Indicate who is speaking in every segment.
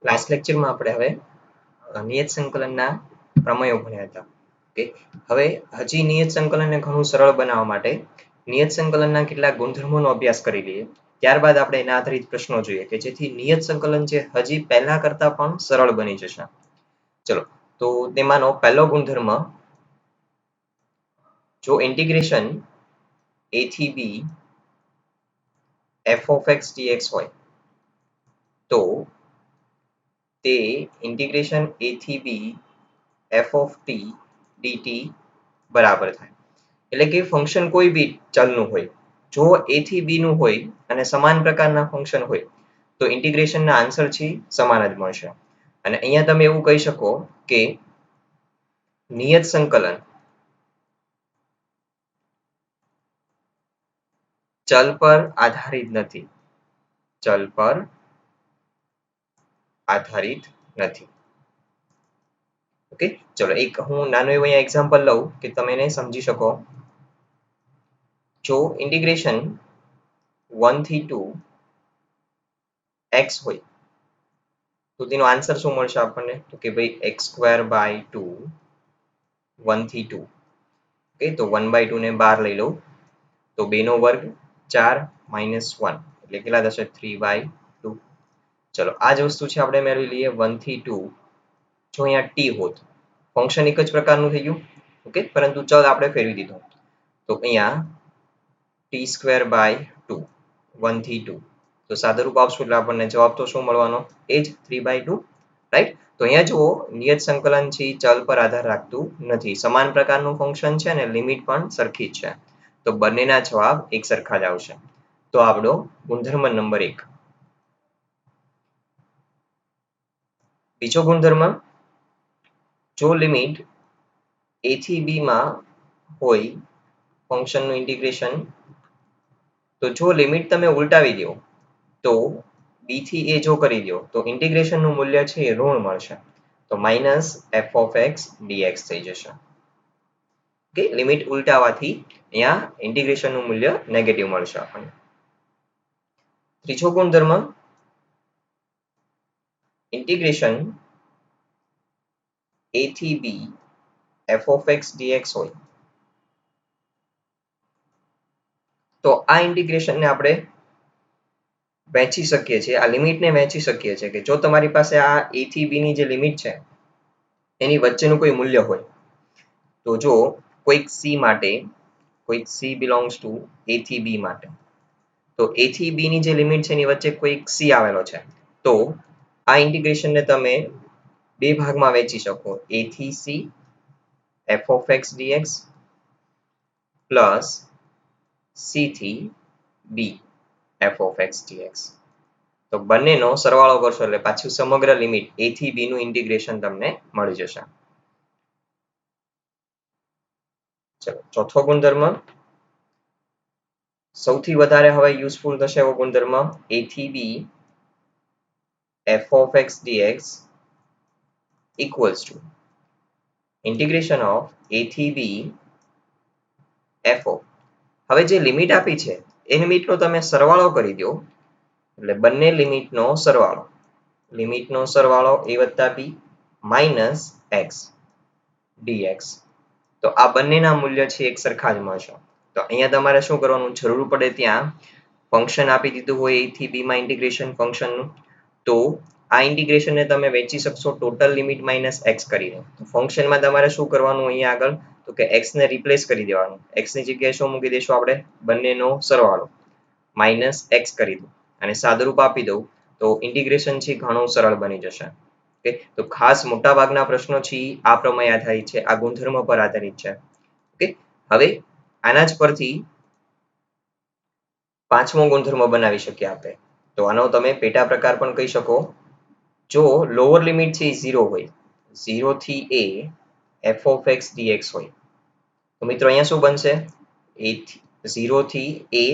Speaker 1: Last લેક્ચરમાં આપણે હવે નિયત સંકલનના પ્રમેયો ભણ્યા હતા. ઓકે, હવે હજી નિયત સંકલનને ઘણું સરળ બનાવવા માટે નિયત સંકલનના કેટલાક ગુણધર્મોનો અભ્યાસ કરી લઈએ. ત્યારબાદ આપણે એના આધારિત પ્રશ્નો જોઈએ કે જેથી નિયત સંકલન છે હજી પહેલા કરતા પણ સરળ બની જશે. ચલો, તો તેમાંનો પહેલો ગુણધર્મ, જો ઇન્ટિગ્રેશન a થી b f of x dx હોય તો તે ઇન્ટિગ્રેશન a થી b f of t dt બરાબર થાય. એટલે કે ફંક્શન કોઈ બી ચલનું હોય, જો a થી b નું હોય અને સમાન પ્રકારના ફંક્શન હોય તો ઇન્ટિગ્રેશનના આન્સર છે સમાન જ મળશે. અને અહીંયા તમે એવું કહી શકો કે નિયત સંકલન ચલ પર આધારિત નથી. ચલ પર આધારિત નથી. ઓકે, ચલો એક હું નાનું એવું અહીંયા એક્ઝામ્પલ લઉં કે તમે એને સમજી શકો. જો ઇન્ટિગ્રેશન 1 થી 2 x હોય તો તેનો આન્સર શું મળશે આપણને? તો કે ભાઈ x² / 2 1 થી 2. ઓકે, તો 1/2 ને બહાર લઈ લઉં તો 2 નો વર્ગ 4 - 1 એટલે કેટલા થશે? 3/2. ચલો આ જ વસ્તુ છે આપણે મેળવી લઈએ 1 થી 2. જો અહીંયા t હોત, ફંક્શન એક જ પ્રકારનું થઈ ગયું. ઓકે, પરંતુ ચલ આપણે ફેરવી દીધો તો અહીંયા t²/2 1 થી 2. તો સાદુરૂપ આપશું એટલે આપણને જવાબ તો શું મળવાનો? એ જ 3/2. રાઈટ? તો અહીંયા જુઓ, નિયત સંકલન છે ચલ પર આધાર રાખતું નથી. સમાન પ્રકારનું ફંક્શન છે અને લિમિટ પણ સરખી જ છે. તો બંનેના જવાબ એક સરખા જ આવશે. તો આપણો ગુણધર્મ નંબર 1. બીજો ગુણધર્મ, જો લિમિટ a થી b માં હોય ફંક્શનનું ઇન્ટિગ્રેશન, તો જો લિમિટ તમે ઉલટાવી દો તો b થી a જો કરી દો તો ઇન્ટિગ્રેશનનું મૂલ્ય છે એ ઋણ મળશે. તો -f of x dx થઈ જશે. ઓકે, લિમિટ ઉલટાવાથી અહીંયા ઇન્ટિગ્રેશનનું મૂલ્ય નેગેટિવ મળશે આપણને. ત્રીજો ગુણધર્મ, ઇન્ટિગ્રેશન a થી b f of x dx હોય તો આ ઇન્ટિગ્રેશનને આપણે વહેંચી શકીએ છીએ, આ લિમિટને વહેંચી શકીએ છીએ કે જો તમારી પાસે આ a થી b ની જે લિમિટ છે એની વચ્ચેનું કોઈ મૂલ્ય હોય, તો જો કોઈક c માટે, કોઈક c belongs to a થી b માટે, તો a થી b ની જે લિમિટ છે એની વચ્ચે કોઈક c આવેલો છે, તો આ ઇન્ટિગ્રેશનને તમે બે ભાગમાં વહેંચી શકો, a થી c f of x dx plus c થી b f of x dx. તો બંનેનો સરવાળો કરશો એટલે પાછું સમગ્ર લિમિટ a થી b નું ઇન્ટિગ્રેશન તમને મળી જશે. ચલો, ચોથો ગુણધર્મ, સૌથી વધારે હવે યુઝફુલ થશે એવો ગુણધર્મ, a થી b f of x dx equals to integration of a થી b f of. હવે જે લિમિટ આપી છે એ લિમિટનો તમે સરવાળો કરી દો એટલે બંને લિમિટનો સરવાળો, લિમિટનો સરવાળો a વત્તા b માઇનસ x dx. તો આ બંનેના મૂલ્ય છે એક સરખા જ મળશે. તો અહીંયા તમારે શું કરવાનું? જરૂર પડે ત્યાં ફંક્શન આપી દીધું હોય a થી b માં ઇન્ટિગ્રેશન ફંક્શનનું, તો આ ઇન્ટિગ્રેશનને તમે વહેંચી શકશો ટોટલ લિમિટ માઇનસ x કરીને. ફંક્શનમાં તમારે શું કરવાનું અહીંયા આગળ? તો કે x ને રિપ્લેસ કરી દેવાનું. x ની જગ્યાએ શું મૂકી દઈશું આપણે? બંનેનો સરવાળો માઇનસ x કરી દો અને સાદુરૂપ આપી દઉં તો ઇન્ટિગ્રેશન છે ઘણું સરળ બની જશે. ઓકે, તો ખાસ મોટા ભાગના પ્રશ્નો છે આ પ્રમેય આધારિત છે, આ ગુણધર્મ પર આધારિત છે. ઓકે, હવે આના જ પરથી પાંચમો ગુણધર્મ બનાવી શકીએ આપણે. તો આનો તમે પેટા પ્રકાર પણ કહી શકો. જો લોઅર લિમિટ છે એ 0 હોય, 0 થી a f of x dx હોય, તો મિત્રો અહીંયા શું બનશે? 0 થી a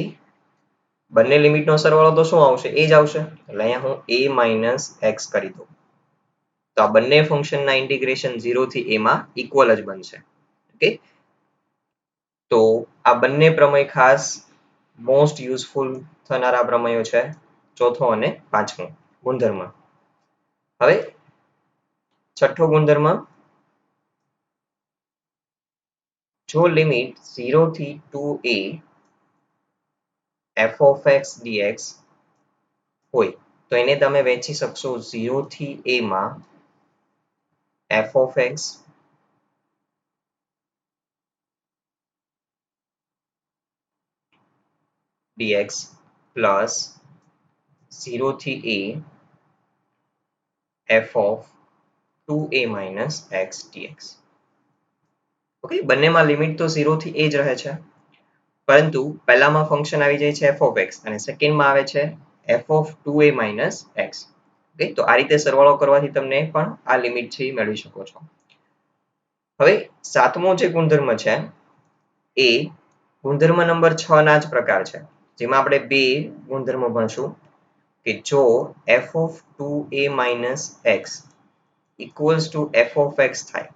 Speaker 1: બંને લિમિટનો સરવાળો તો શું આવશે? એ જ આવશે. એટલે અહીંયા હું a માઇનસ x કરી દઉં તો આ બંને ફંક્શનના ઇન્ટિગ્રેશન 0 થી a માં ઇક્વલ જ બનશે. ઓકે, તો આ બંને પ્રમેય ખાસ મોસ્ટ યુઝફુલ થનારા પ્રમેયો છે, ચોથો અને પાંચમો ગુણધર્મ. હવે છઠ્ઠો ગુણધર્મ, જો લિમિટ 0 થી 2a f of x dx હોય તો એને તમે વહેંચી શકશો 0 થી a માં f of x dx plus 0 થી a f of 2a minus x dx. Okay, બંનેમાં લિમિટ તો 0 થી a જ રહે છે, પરંતુ પહેલામાં ફંક્શન આવી જાય છે f of x અને સેકન્ડમાં આવે છે f of 2a minus x. Okay, તો આ રીતે સરવાળો કરવાથી તમને પણ આ લિમિટ છે એ મેળવી શકો છો. હવે સાતમો જે ગુણધર્મ છે એ ગુણધર્મ નંબર 6 ના જ પ્રકાર છે, જેમાં આપણે બે ગુણધર્મો ભણશું કે જો f of 2a minus x equals to f of x થાય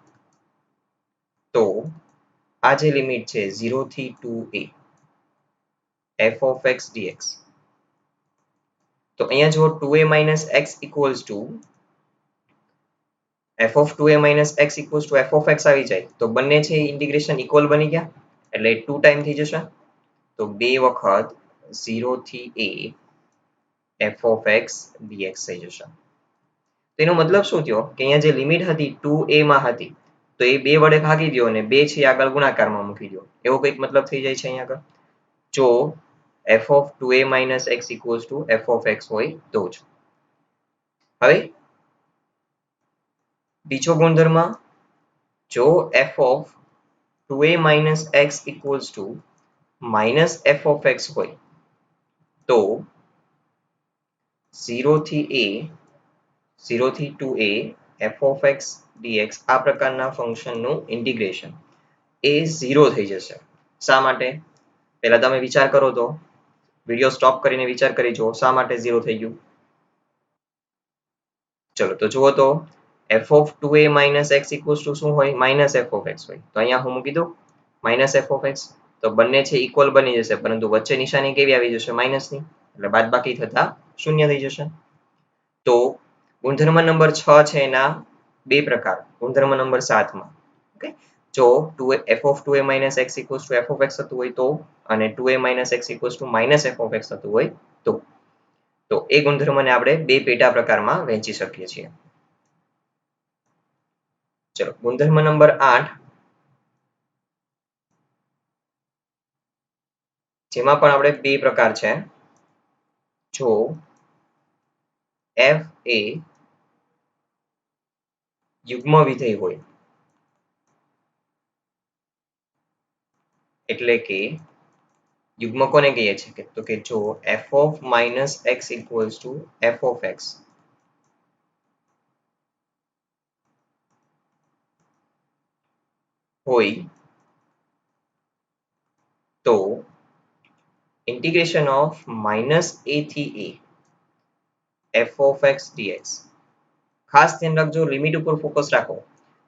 Speaker 1: તો આ જે લિમિટ છે 0 થી 2a f of x dx, તો અહીંયા જો 2a minus x equals to f of 2a minus x equals to f of x આવી જાય તો બંને છે ઇન્ટિગ્રેશન ઇક્વલ બની ગયા, એટલે 2 ટાઈમ થઈ જશે, તો 2 વખત 0 થી a f of x dx થઈ જશે. તેનો મતલબ શું થયો કે અહીંયા જે લિમિટ હતી 2a માં હતી તો એ 2 વડે ભાગી દો અને 2 છે આગળ ગુણાકારમાં મૂકી દો, એવો કંઈક મતલબ થઈ જાય છે અહીંયા આગળ, જો f of 2a minus x equals to f of x હોય તો જ. હવે બીજો ગુણધર્મ, જો f of 2a minus x equals to minus f of x હોય તો 0 થી 2a f of x dx આ પ્રકારના ફંક્શનનું ઇન્ટિગ્રેશન એ 0 થઈ જશે. શા માટે? પહેલા તમે વિચાર કરો તો, વિડિયો સ્ટોપ કરીને વિચાર કરી જુઓ શા માટે 0 થઈ ગયું. ચલો તો જુઓ તો f of 2a minus x equals to શું હોય? minus f of x હોય, તો અહીંયા હું મૂકી દઉં minus f of x, તો બંને છે ઇક્વલ બની જશે, પરંતુ વચ્ચે નિશાની કેવી આવી જશે? માઇનસની, એટલે બાદબાકી થતા શૂન્ય થઈ જશે. તો ગુણધર્મ નંબર 6 છે એના બે પ્રકાર, ગુણધર્મ નંબર 7 માં ઓકે, જો f of 2a minus x equals to f of x થતું હોય તો, અને 2a minus x equals to minus f of x થતું હોય તો એ ગુણધર્મને આપણે બે પેટા પ્રકારમાં વહેંચી શકીએ છીએ. ચલો ગુણધર્મ નંબર 8, જેમાં પણ આપણે બે પ્રકાર છે. જો f એ યુગ્મ વિધેય હોય, એટલે કે યુગ્મ કોને કહીએ છીએ તો કે જો f of minus x equals to f of x હોય તો integration of minus a થી a f of x dx, ખાસ ધ્યાન રાખજો, લિમિટ ઉપર ફોકસ રાખો.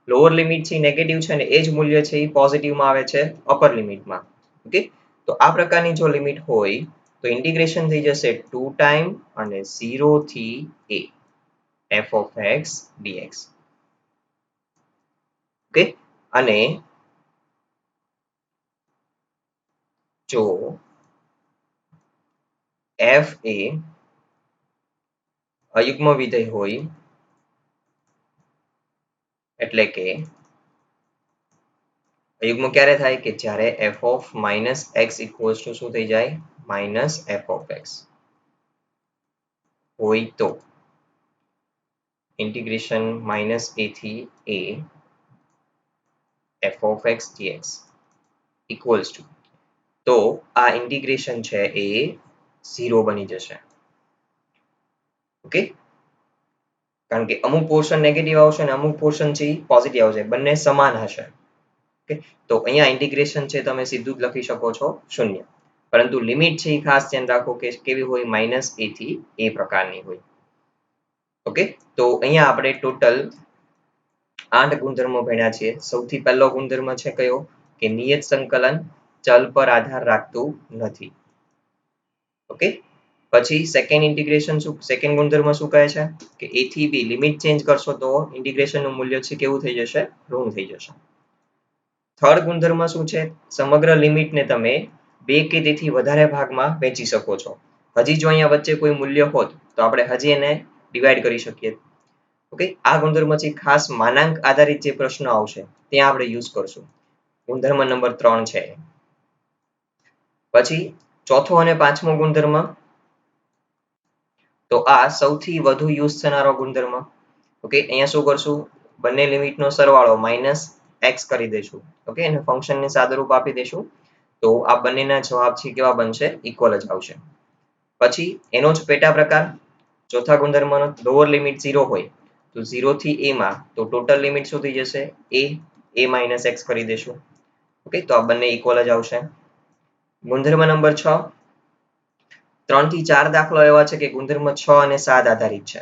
Speaker 1: લોઅર લિમિટ છે નેગેટિવ છે ને એ જ મૂલ્ય છે એ પોઝિટિવમાં આવે છે અપર લિમિટમાં. ઓકે, તો આ પ્રકારની જો લિમિટ હોય તો ઇન્ટિગ્રેશન થઈ જશે 2 ટાઈમ અને 0 થી a f of x dx. Okay, અને જો f એ અયુગ્મ વિધેય હોય, એટલે કે અયુગ્મ ક્યારે થાય કે જ્યારે f of minus x equals to શું થઈ જાય? minus f of x હોય તો integration minus a થી a f of x dx equals to, તો આ ઇન્ટિગ્રેશન છે એ 0 બની જશે. ઓકે, કારણ કે અમુક પોર્શન નેગેટિવ આવશે અને અમુક પોર્શન છે પોઝિટિવ આવશે, બંને સમાન હશે. ઓકે, તો અહીંયા ઇન્ટિગ્રેશન છે તમે સીધું જ લખી શકો છો 0, પરંતુ લિમિટ છે એ ખાસ ધ્યાન રાખો કે કેવી હોય? minus a થી a પ્રકારની હોય. ઓકે, તો અહીંયા આપણે ટોટલ 8 ગુણધર્મો ભણ્યા છીએ. સૌથી પહેલો ગુણધર્મ છે કયો? કે નિયત સંકલન ચલ પર આધાર રાખતું નથી. ઓકે, પછી સેકન્ડ ઇન્ટિગ્રેશન શું, સેકન્ડ ગુણધર્મ શું કહે છે કે a થી b લિમિટ ચેન્જ કરશો તો ઇન્ટિગ્રેશન નું મૂલ્ય છે કેવું થઈ જશે, ઋણ થઈ જશે. થર્ડ ગુણધર્મ શું છે, સમગ્ર લિમિટને તમે બે કે તેથી વધારે ભાગમાં વહેંચી શકો છો. હજી જો અહીંયા વચ્ચે કોઈ મૂલ્ય હોત તો આપણે હજી એને ડિવાઈડ કરી શકીએ. ઓકે, આ ગુણધર્મ છે ખાસ માનાંક આધારિત જે પ્રશ્નો આવશે ત્યાં આપણે યુઝ કરશું. ગુણધર્મ નંબર 3 છે. પછી ચોથો અને પાંચમો ગુણધર્મ, તો આ સૌથી વધુ યુઝ થનારો ગુણધર્મ. ઓકે, અહીંયા શું કરશું, બંને લિમિટનો સરવાળો માઇનસ એક્સ કરી દઈશું. ઓકે, અને ફંક્શનને સાદુરૂપ આપી દઈશું તો આ બંનેના જવાબ છે કેવા બનશે, ઇક્વલ જ આવશે. પછી એનો જ પેટા પ્રકાર, ચોથા ગુણધર્મનો લોઅર લિમિટ 0 હોય તો 0 થી a માં તો ટોટલ લિમિટ શું થઈ જશે, a માઇનસ એક્સ કરી દઈશું. ઓકે, તો આ બંને ઇક્વલ જ આવશે. ગુણધર્મ નંબર 6, 3 થી 4 દાખલા એવા છે કે ગુણધર્મ 6 અને 7 આધારિત છે.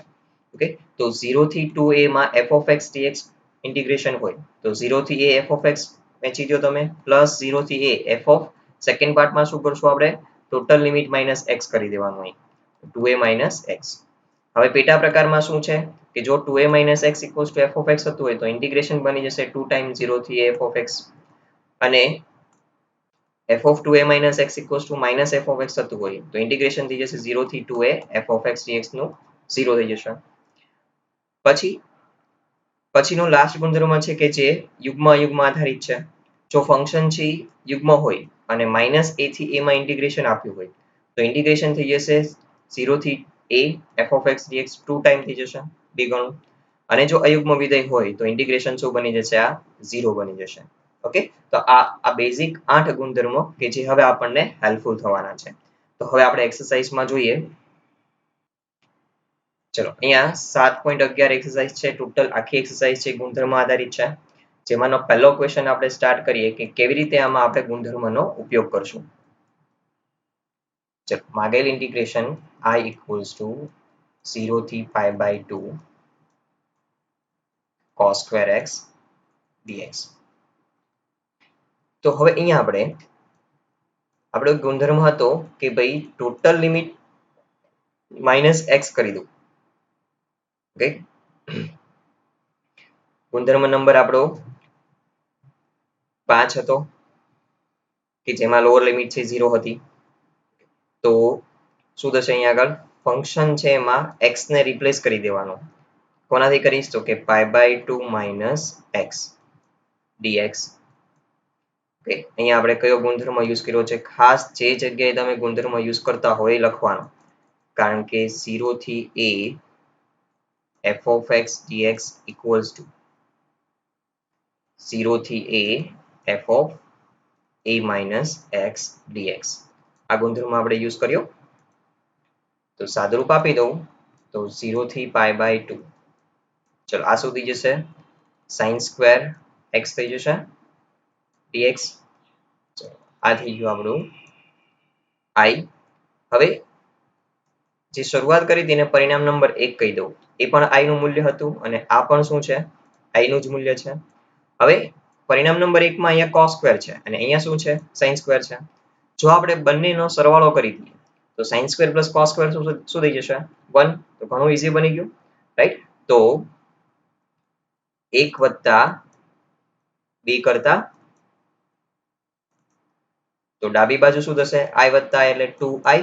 Speaker 1: ઓકે, તો 0 થી 2a માં f of x dx integration હોય તો 0 થી a f of x વેચી દો તમે, પ્લસ 0 થી a f of સેકન્ડ પાર્ટમાં શું કરશું આપણે, ટોટલ લિમિટ માઇનસ એક્સ કરી દેવાનું હોય 2a માઇનસ એક્સ. હવે પેટા પ્રકારમાં શું છે કે જો 2a minus x equals to f of x હતું હોય તો ઇન્ટિગ્રેશન બની જશે 2 ટાઈમ્સ 0 થી a f of x, અને f of 2a minus x equals to minus f of x થતું હોય તો ઇન્ટિગ્રેશન થઈ જશે 0 થી 2a f of x dx નું 0 થઈ જશે. પછીનો લાસ્ટ ગુણધર્મ છે કે જે યુગ્મ અયુગ્મ આધારિત છે. જો ફંક્શન છે યુગ્મ હોય અને માઇનસ a થી a માં ઇન્ટિગ્રેશન આપ્યું હોય તો ઇન્ટિગ્રેશન થઈ જશે 0 થી a f of x dx 2 time થઈ જશે, બે ગણું. અને જો અયુગ્મ વિધેય હોય તો ઇન્ટિગ્રેશન શું બની જશે, આ 0 બની જશે. ઓકે, તો આ બેઝિક 8 ગુણધર્મો કે જે હવે આપણને હેલ્પફુલ થવાના છે. તો હવે આપણે એક્સરસાઇઝમાં જોઈએ. ચલો, અહીંયા 7.11 એક્સરસાઇઝ છે. ટોટલ આખી એક્સરસાઇઝ છે ગુણધર્મ આધારિત છે. જેમાંનો પહેલો ક્વેશ્ચન આપણે સ્ટાર્ટ કરીએ કે કેવી રીતે આમાં આપણે ગુણધર્મનો ઉપયોગ કરશું. ચલો, માગેલ ઇન્ટિગ્રેશન I equals to 0 થી pi by 2 cos square x dx. તો હવે અહીંયા આપણો ગુણધર્મ હતો કે ભાઈ ટોટલ લિમિટ માઇનસ એક્સ કરી દઉં. ઓકે, ગુણધર્મ નંબર આપણો 5 હતો કે જેમાં લોઅર લિમિટ છે 0 હતી. તો શું થશે અહીંયા આગળ, ફંક્શન છે એમાં x ને રિપ્લેસ કરી દેવાનો. કોનાથી કરીશ તો કે pi by 2 minus x dx. Okay, અહીંયા આપણે કયો ગુણધર્મ યુઝ કર્યો છે, ખાસ જે જગ્યાએ તમે ગુણધર્મ યુઝ કરતા હોય એ લખવાનો, કારણ કે 0 થી a f of x dx equals to 0 થી a f of a minus x dx. આ ગુણધર્મ આપણે યુઝ કર્યો. તો સાદુરૂપ આપી દઉં તો 0 થી pi by 2, ચલો આ શું થઈ જશે, sin square x થઈ જશે dx. આ થઈ ગયું આપણું I. હવે જે શરૂઆત કરી હતી એને પરિણામ નંબર 1 કહી દઉં, એ પણ I નું મૂલ્ય હતું અને આ પણ શું છે, I નું જ મૂલ્ય છે. હવે પરિણામ નંબર 1 માં અહીંયા cos square છે અને અહીંયા શું છે, sin square છે. જો આપણે બંનેનો સરવાળો કરી દઈએ તો sin square plus cos square શું થઈ જશે, 1. તો ઘણું ઈઝી બની ગયું, રાઈટ. તો 1 વત્તા 2 કરતા, તો ડાબી બાજુ શું થશે, I વત્તા I એટલે 2i.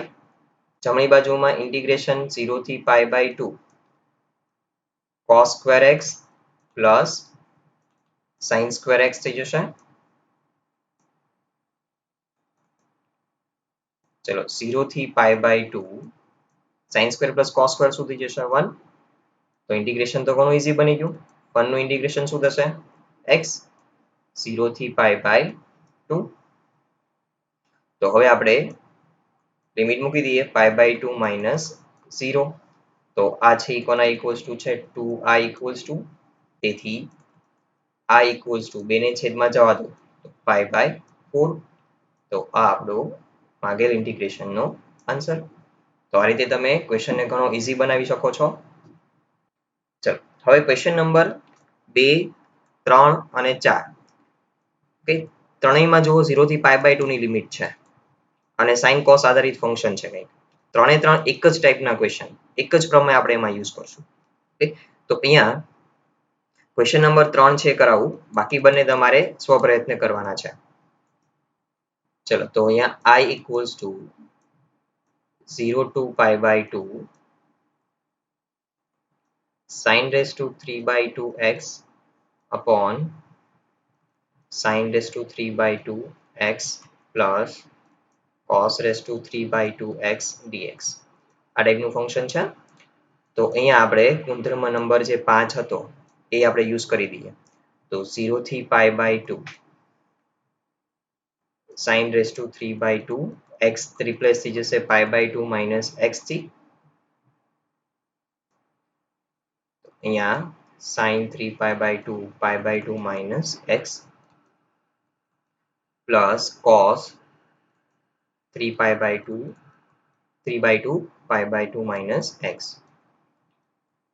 Speaker 1: જમણી બાજુમાં ઇન્ટિગ્રેશન 0 થી pi by 2 cos square x plus sin square x થઈ જશે. ચલો 0 થી pi by 2 sin square plus cos square શું થઈ જશે, 1. તો ઇન્ટિગ્રેશન તો ઘણું ઈઝી બની ગયું. 1 નું ઇન્ટિગ્રેશન શું થશે, x 0 થી pi by 2. તો હવે આપણે લિમિટ મૂકી દઈએ pi by 2 minus 0. તો આ છે કોના ઇક્વલ્સ ટુ છે, 2i ઇક્વલ્સ ટુ, તેથી I ઇક્વલ્સ ટુ 2 ને છેદમાં જવા દો તો pi by 4. તો આ આપણો માગેલ ઇન્ટિગ્રેશનનો આન્સર. તો આ રીતે તમે ક્વેશ્ચનને ઘણો ઈઝી બનાવી શકો છો. ચલો, હવે ક્વેશ્ચન નંબર 2, 3 અને 4. ઓકે, ત્રણેયમાં જુઓ 0 થી pi by 2 ની લિમિટ છે અને sin cos આધારિત ફંક્શન છે કંઈક. ત્રણે ત્રણ એક જ ટાઈપના ક્વેશ્ચન, એક જ પ્રમેય આપણે એમાં યુઝ કરશું. ઓકે, તો અહીંયા ક્વેશ્ચન નંબર 3 છે કરાવું, બાકી બંને તમારે સ્વપ્રયત્ન કરવાના છે. ચલો તો અહીંયા I equals to 0 to pi by 2 sin raised to 3 by 2 x upon sin raised to 3 by 2 x plus cos raised to 3 by 2 x dx. આ ટાઈપનું ફંક્શન છે. તો અહીંયા આપણે ગુણધર્મ નંબર જે 5 હતો એ આપણે યુઝ કરી દઈએ. તો 0 થી pi by 2 sin raised to 3 by 2 x replace થઈ જશે pi by 2 minus x થી. અહીંયા sin 3 pi by 2 pi by 2 minus x plus cos 3 pi by 2 3 by 2 pi by 2 minus x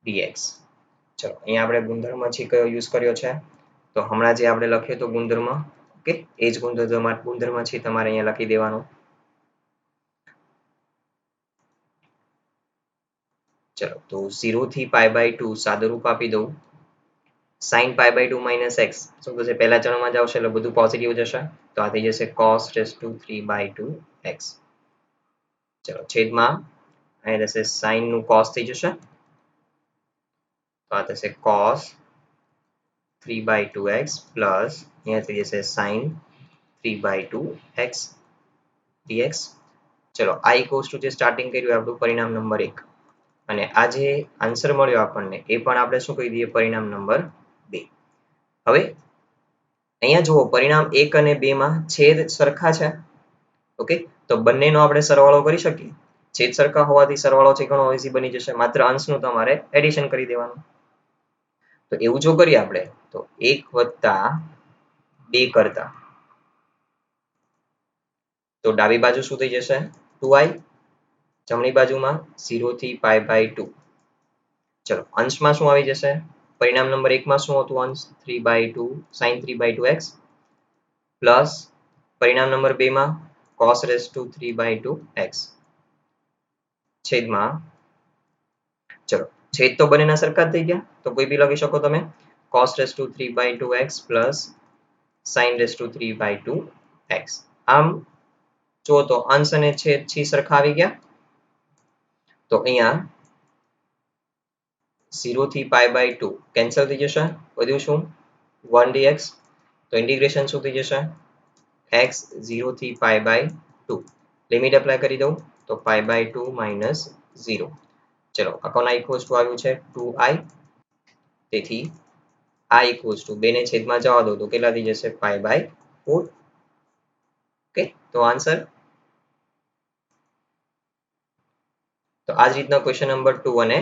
Speaker 1: dx. ચલો અહીંયા આપણે ગુણધર્મ છે કયો યુઝ કર્યો છે, તો હમણાં જે આપણે લખ્યો તો ગુણધર્મ, ઓકે, એ જ ગુણધર્મ છે તમારે અહીંયા લખી દેવાનો. ચલો તો 0 થી pi by 2 સાદુરૂપ આપી દઉં. sin pi by 2 minus x શું થશે, પહેલા ચરણમાં જ આવશે એટલે બધું પોઝિટિવ જશે, તો આ થઈ જશે cos raised to 3 by 2 x. ચલો છેદમાં અહીંયા થશે sin નું cos થઈ જશે, તો આ થશે cos 3 by 2x plus અહીંયા થઈ જશે sin 3 by 2x dx. ચલો I equals to જે સ્ટાર્ટિંગ કર્યું આપણું પરિણામ નંબર 1 અને આ જે આન્સર મળ્યો આપણને એ પણ આપણે શું કહી દઈએ, પરિણામ નંબર 2. હવે અહીંયા જુઓ પરિણામ 1 અને 2 માં છેદ સરખા છે. ઓકે, તો બંનેનો આપણે સરવાળો કરી શકીએ. છેદ સરખા હોવાથી સરવાળો છે ઘણો ઈઝી બની જશે, માત્ર અંશનું તમારે એડિશન કરી દેવાનું. તો એવું જો કરીએ આપણે તો 1 વત્તા 2 કરતા તો ડાબી બાજુ શું થઈ જશે 2i, જમણી બાજુમાં 0 થી pi by 2. ચલો અંશમાં શું આવી જશે, પરિણામ નંબર 1 માં શું હતું અંશ 3 by 2 sin 3 by 2x plus પરિણામ નંબર 2 માં cos raised to 3 by 2x છેદમાં, ચલો છેદ તો બંનેના સરખા જ થઈ ગયા, તો કોઈ બી લખી શકો તમે, cos raised to 3 by 2x plus sin raised to 3 by 2x. આમ જો તો અંશ અને છેદ છે સરખા આવી ગયા. તો અહીંયા 0 થી pi by 2 કેન્સલ થઈ જશે, વધ્યું શું 1 dx. તો ઇન્ટિગ્રેશન શું થઈ જશે x 0 થી pi by 2, લિમિટ એપ્લાય કરી દઉં તો pi by 2 minus 0. ચલો આ કોના ઇક્વલ્સ ટુ આવ્યું છે 2i, તેથી i equals to 2 ને છેદમાં જવા દો તો કેટલા થઈ જશે pi by 4. ઓકે, તો આન્સર. તો આ જ રીતના ક્વેશ્ચન નંબર 2 અને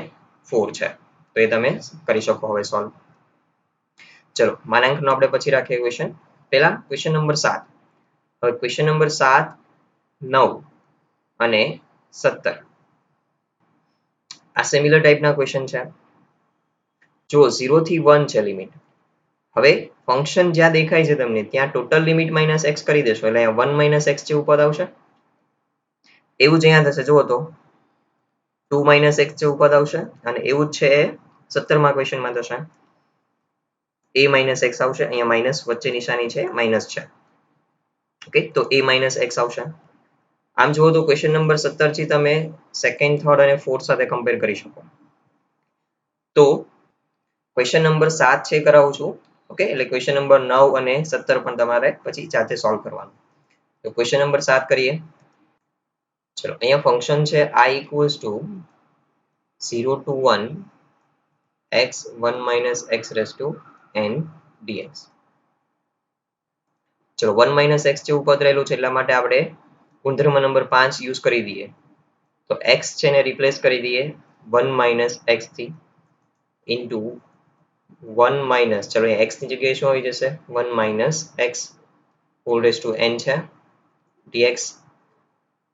Speaker 1: 4 છે, તો એ તમે કરી શકો હવે સોલ્વ. ચલો માનાંકનો આપણે પછી રાખીએ ક્વેશ્ચન. પહેલા ક્વેશ્ચન નંબર 7. હવે ક્વેશ્ચન નંબર 7, 9 અને 17 આ સિમિલર ટાઈપના ક્વેશ્ચન છે. જો 0 થી 1 છે લિમિટ. હવે ફંક્શન જ્યાં દેખાય છે તમને ત્યાં ટોટલ લિમિટ માઇનસ x કરી દેશો એટલે અહીંયા 1 માઇનસ x જેવું પદ આવશે. એવું જ અહીંયા થશે, જુઓ તો 2 માઇનસ x જેવું પદ આવશે અને એવું જ છે 17માં ક્વેશ્ચનમાં થશે a માઇનસ x આવશે, અહીંયા માઇનસ વચ્ચે નિશાની છે માઇનસ છે. ઓકે, તો a માઇનસ x આવશે. આમ જુઓ તો ક્વેશ્ચન નંબર 17 થી તમે સેકન્ડ, થર્ડ અને ફોર્થ સાથે કમ્પેર કરી શકો. તો ક્વેશ્ચન નંબર 7 છે કરાવું છું. ઓકે, એટલે ક્વેશ્ચન નંબર 9 અને 17 પણ તમારે પછી જાતે સોલ્વ કરવાનું. તો ક્વેશ્ચન નંબર 7 કરીએ. ચલો અહીંયા ફંક્શન છે I equals to 0 to 1 x 1 minus x raised to n dx. ચલો 1 minus x જેવું પદ રહેલું છે એટલા માટે આપણે ગુણધર્મ નંબર 5 યુઝ કરી દઈએ. તો x છે ને રિપ્લેસ કરી દઈએ 1 minus x થી ઇન્ટુ 1 minus, ચલો x ની જગ્યાએ શું આવી જશે 1 minus x whole raised to n છે dx.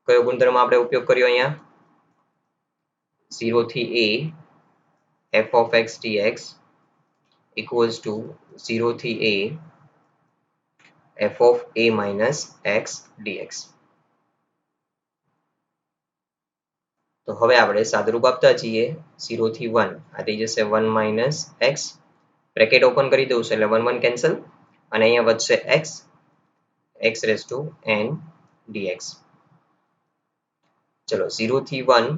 Speaker 1: કયો ગુણધર્મ આપણે ઉપયોગ કર્યો અહીંયા 0 થી a f of x dx equals to 0 થી a f of a minus x dx. તો હવે આપણે સાદુરૂપ આપતા જઈએ 0 થી 1 આ થઈ જશે 1 માઇનસ એક્સ બ્રેકેટ ઓપન કરી દઉં છું એટલે 1 1 કેન્સલ અને અહીંયા વધશે x x raise to n dx ચલો 0 થી 1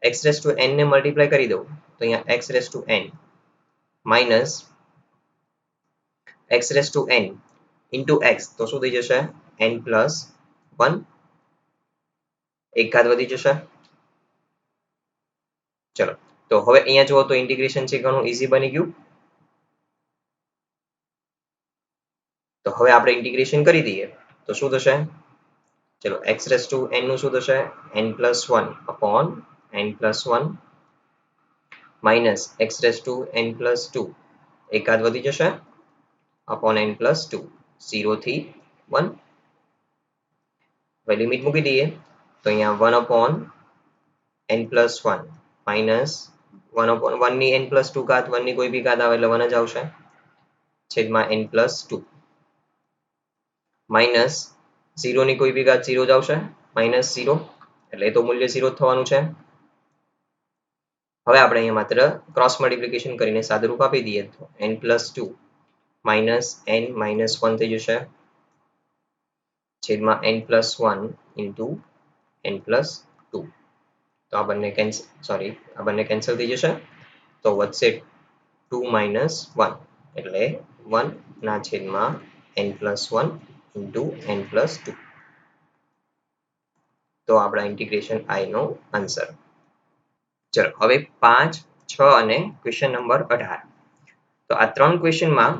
Speaker 1: x રેઝ ટુ n ને મલ્ટીપ્લાય કરી દઉં તો અહીંયા x raise to n minus x raise to n into x તો શું થઈ જશે n પ્લસ 1 એક ઘાત વધી જશે ચલો તો હવે અહીંયા જુઓ તો ઇન્ટિગ્રેશન છે ઘણું ઈઝી બની ગયું તો હવે આપણે ઇન્ટિગ્રેશન કરી દઈએ તો શું થશે ચલો x રેઝ ટુ n નું શું થશે n plus 1 upon n plus 1 minus x raise to n plus 2 એકાદ વધી જશે અપોન n પ્લસ 2 0 થી 1 હવે લિમિટ મૂકી દઈએ તો અહીંયા 1 upon n plus 1 minus 1 upon 1 ની n પ્લસ 2 ઘાત 1 ની કોઈ બી ઘાત આવે એટલે 1 જ આવશે છેદમાં n પ્લસ 2 માઇનસ 0 ની કોઈ બી ઘાત 0 જ આવશે માઇનસ 0 એટલે એ તો મૂલ્ય 0 થવાનું છે હવે આપણે અહીંયા માત્ર ક્રોસ મલ્ટિપ્લિકેશન કરીને સાદુરૂપ આપી દઈએ તો n plus 2 minus n minus 1 થઈ જશે છેદમાં n plus 1 into n plus 2 તો આ બંને કેન્સલ થઈ જશે તો વધશે 2 માઇનસ 1 એટલે 1 ના છેદમાં n plus 1 into n plus 2 તો આપણા ઇન્ટિગ્રેશન i નો આન્સર ચલો હવે 5 6 અને ક્વેશ્ચન નંબર 18 તો આ ત્રણ ક્વેશ્ચનમાં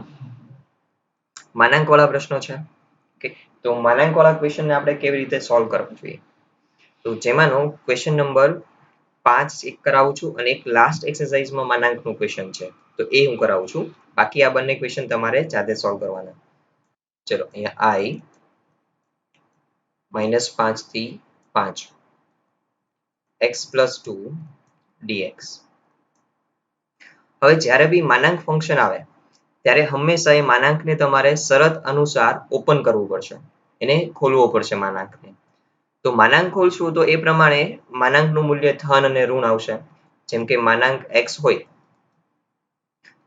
Speaker 1: માનાંકવાળા પ્રશ્નો છે ઓકે તો માનાંકવાળા ક્વેશ્ચનને આપણે કેવી રીતે સોલ્વ કરવા જોઈએ તો જેમાંનો ક્વેશ્ચન નંબર 5 એક કરાવું છું અને એક લાસ્ટ એક્સરસાઇઝમાં માનાંકનું ક્વેશ્ચન છે તો એ હું કરાવું છું બાકી આ બંને ક્વેશ્ચન તમારે જાતે સોલ્વ કરવાના ચલો અહીંયા i -5 થી 5 x plus 2 dx હવે જ્યારે બી માનાંક ફંક્શન આવે ત્યારે હંમેશા એ માનાંકને તમારે શરત અનુસાર ઓપન કરવું પડશે એને ખોલવો પડશે માનાંકને તો માનાંક ખોલશું તો એ પ્રમાણે માનાંકનું મૂલ્ય ધન અને ઋણ આવશે જેમ કે માનાંક x હોય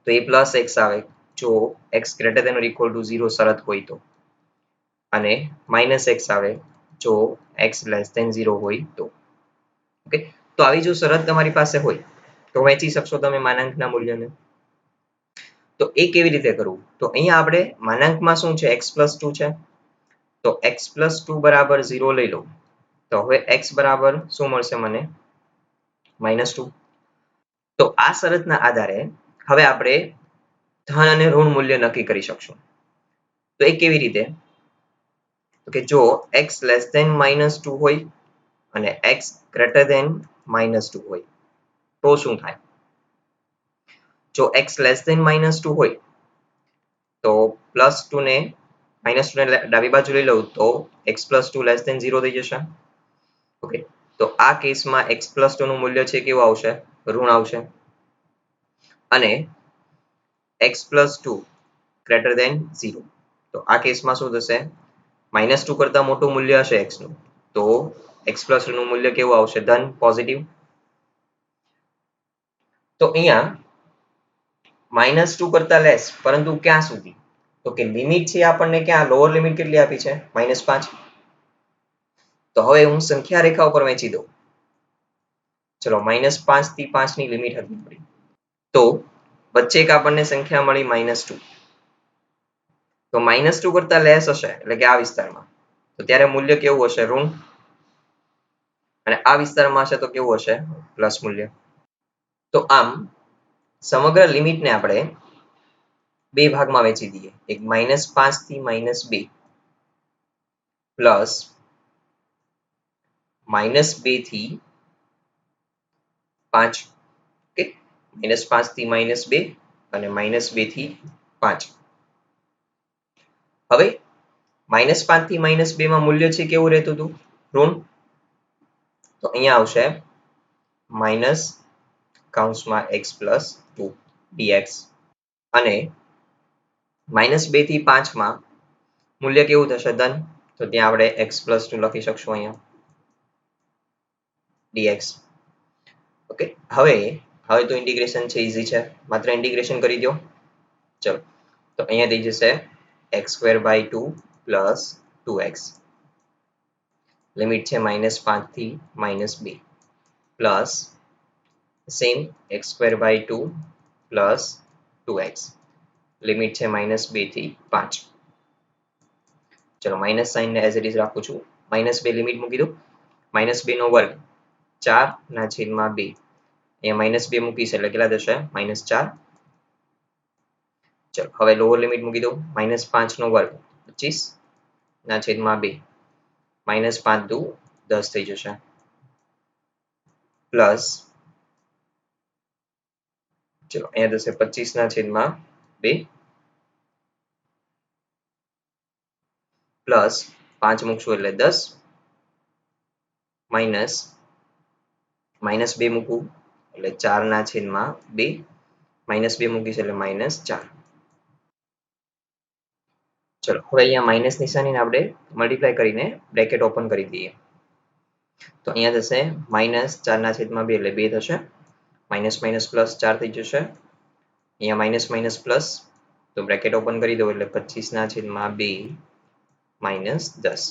Speaker 1: તો એ પ્લસ x આવે જો x greater than or equal to 0 શરત હોય તો અને માઇનસ x આવે જો x less than 0 હોય તો ઓકે તો આવી જો શરત તમારી પાસે હોય તો વહેંચી શકશો તમે માનાંકના મૂલ્યને તો એ કેવી રીતે કરવું તો અહીંયા આપણે માનાંકમાં શું છે x plus 2 છે તો x plus 2 બરાબર 0 લઈ લો તો હવે x બરાબર શું મળશે મને -2 તો આ શરતના આધારે હવે આપણે ધન અને ઋણ મૂલ્ય નક્કી કરી શકશું તો એ કેવી રીતે કે જો x less than -2 હોય અને x greater than -2 હોય તો શું થાય જો x less than -2 હોય તો +2 ને -2 ને ડાબી બાજુ લઈ લઉં તો x plus 2 less than 0 થઈ જશે ઓકે તો આ કેસમાં x plus 2 નું મૂલ્ય છે કેવું આવશે ઋણ આવશે અને x plus 2 greater than 0 તો આ કેસમાં શું થશે -2 કરતા મોટું મૂલ્ય હશે x નું તો x plus 2 નું મૂલ્ય કેવું આવશે ધન પોઝિટિવ તો અહીંયા -2 કરતા લેસ પરંતુ ક્યાં સુધી તો કે લિમિટ છે આપણને ક્યાં લોઅર લિમિટ કેટલી આપી છે -5 તો હવે હું સંખ્યા રેખા ઉપર વહેંચી દઉં ચલો -5 થી 5 ની લિમિટ હતી આપણી તો વચ્ચે એક આપણને સંખ્યા મળી -2 તો -2 કરતા લેસ હશે એટલે કે આ વિસ્તારમાં તો ત્યારે મૂલ્ય કેવું હશે ઋણ અને આ વિસ્તારમાં હશે તો કેવું હશે પ્લસ મૂલ્ય તો આમ સમગ્ર લિમિટને આપણે બે ભાગમાં વહેંચી દઈએ એક -5 થી -2 પ્લસ -2 થી 5 ઓકે -5 થી -2 અને -2 થી 5 હવે -5 થી -2 માં મૂલ્ય છે કેવું રહેતું હતું ઋણ તો અહીંયા આવશે માઇનસ કૌંસમાં x plus 2 dx અને -2 થી 5 માં મૂલ્ય કેવું થશે ધન તો ત્યાં આપણે x plus 2 લખી શકશું અહીંયા dx. ઓકે, હવે તો ઇન્ટિગ્રેશન છે ઈઝી છે, માત્ર ઇન્ટિગ્રેશન કરી દો. ચલો, તો અહીંયા થઈ જશે x²/2 પ્લસ 2x, લિમિટ છે -5 થી -2 plus same x²/2 plus 2x, limit છે -2 થી 5. ચલો, માઇનસ સાઇન ને એઝ ઇટ ઇઝ રાખું છું. -2 લિમિટ મૂકી દો. -2 નો વર્ગ 4/2. અહીંયા -2 મૂકીશ એટલે કેટલા થશે? -4. ચલો, હવે લોઅર લિમિટ મૂકી દો. -5 નો વર્ગ 25/2. -5 દુ 10 થઈ જશે. પ્લસ ચલો, અહીંયા થશે 25/2 પ્લસ 5 મૂકશું એટલે 10 માઇનસ -2 મૂકવું એટલે 4/2. -2 મૂકીશ એટલે -4. ચલો, હવે અહીંયા માઇનસ નિશાનીને આપણે મલ્ટીપ્લાય કરીને બ્રેકેટ ઓપન કરી દઈએ. તો અહીંયા થશે -4/2 એટલે 2 થશે. માઇનસ માઇનસ પ્લસ 4 થઈ જશે. અહીંયા માઇનસ માઇનસ પ્લસ, તો બ્રેકેટ ઓપન કરી દો એટલે 25/2 -10.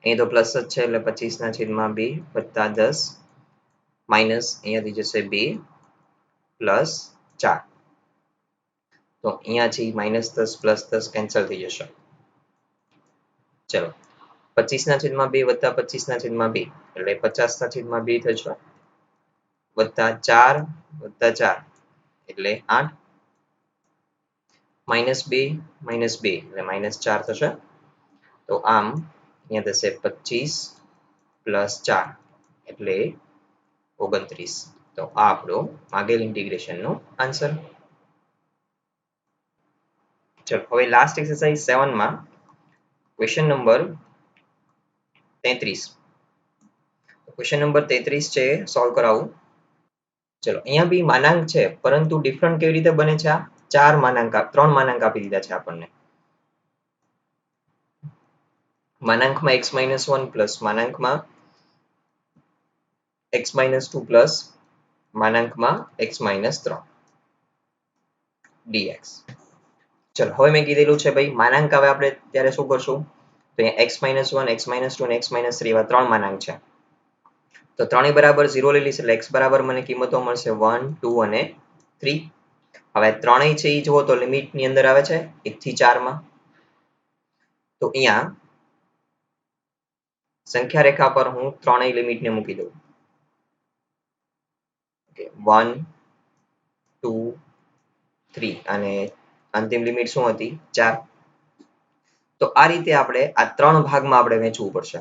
Speaker 1: અહીં તો પ્લસ જ છે એટલે 25/2 વત્તા 10 માઇનસ અહીંયા થઈ જશે 2 પ્લસ 4. તો અહીંયાથી -10 પ્લસ 10 કેન્સલ થઈ જશે. ચલો, 25/2 વત્તા 25/2 એટલે 50/2 થશે, વત્તા 4 વત્તા 4 એટલે 8, -2 -2 એટલે -4 થશે. તો આમ અહીંયા થશે 25 પ્લસ 4 એટલે 29. તો આ આપણો માગેલ ઇન્ટિગ્રેશનનો આન્સર. ચલો, હવે લાસ્ટ એક્સરસાઇઝ 7 માં ક્વેશ્ચન નંબર 33. ક્વેશ્ચન નંબર 33 છે, સોલ્વ કરાવું. ચલો, અહીંયા બી માનાંક છે, પરંતુ ડિફરન્ટ કેવી રીતે બને છે? આ 3 માનાંક આપી દીધા છે આપણને. માનાંકમાં x-1 પ્લસ માનાંકમાં x-2 પ્લસ માનાંકમાં x-3 dx. ચલો, હવે મેં કીધેલું છે ભાઈ માનાંક આવે આપણે ત્યારે શું કરશું? તો અહીંયા x-1, x-2 અને x-3 એવા 3 માનાંક છે. તો 3 બરાબર 0 લઈ લઈશ એટલે x બરાબર મને કિંમતો મળશે 1, 2 અને 3. હવે ત્રણેય છે એ જુઓ તો લિમિટ ની અંદર આવે છે 1 થી 4 માં. તો અહીંયા સંખ્યા રેખા પર હું ત્રણેય લિમિટ ને મૂકી દઉં. 1, 2, 3 અને અંતિમ લિમિટ શું હતી? 4. તો આ રીતે આપણે આ 3 ભાગમાં આપણે વહેંચવું પડશે.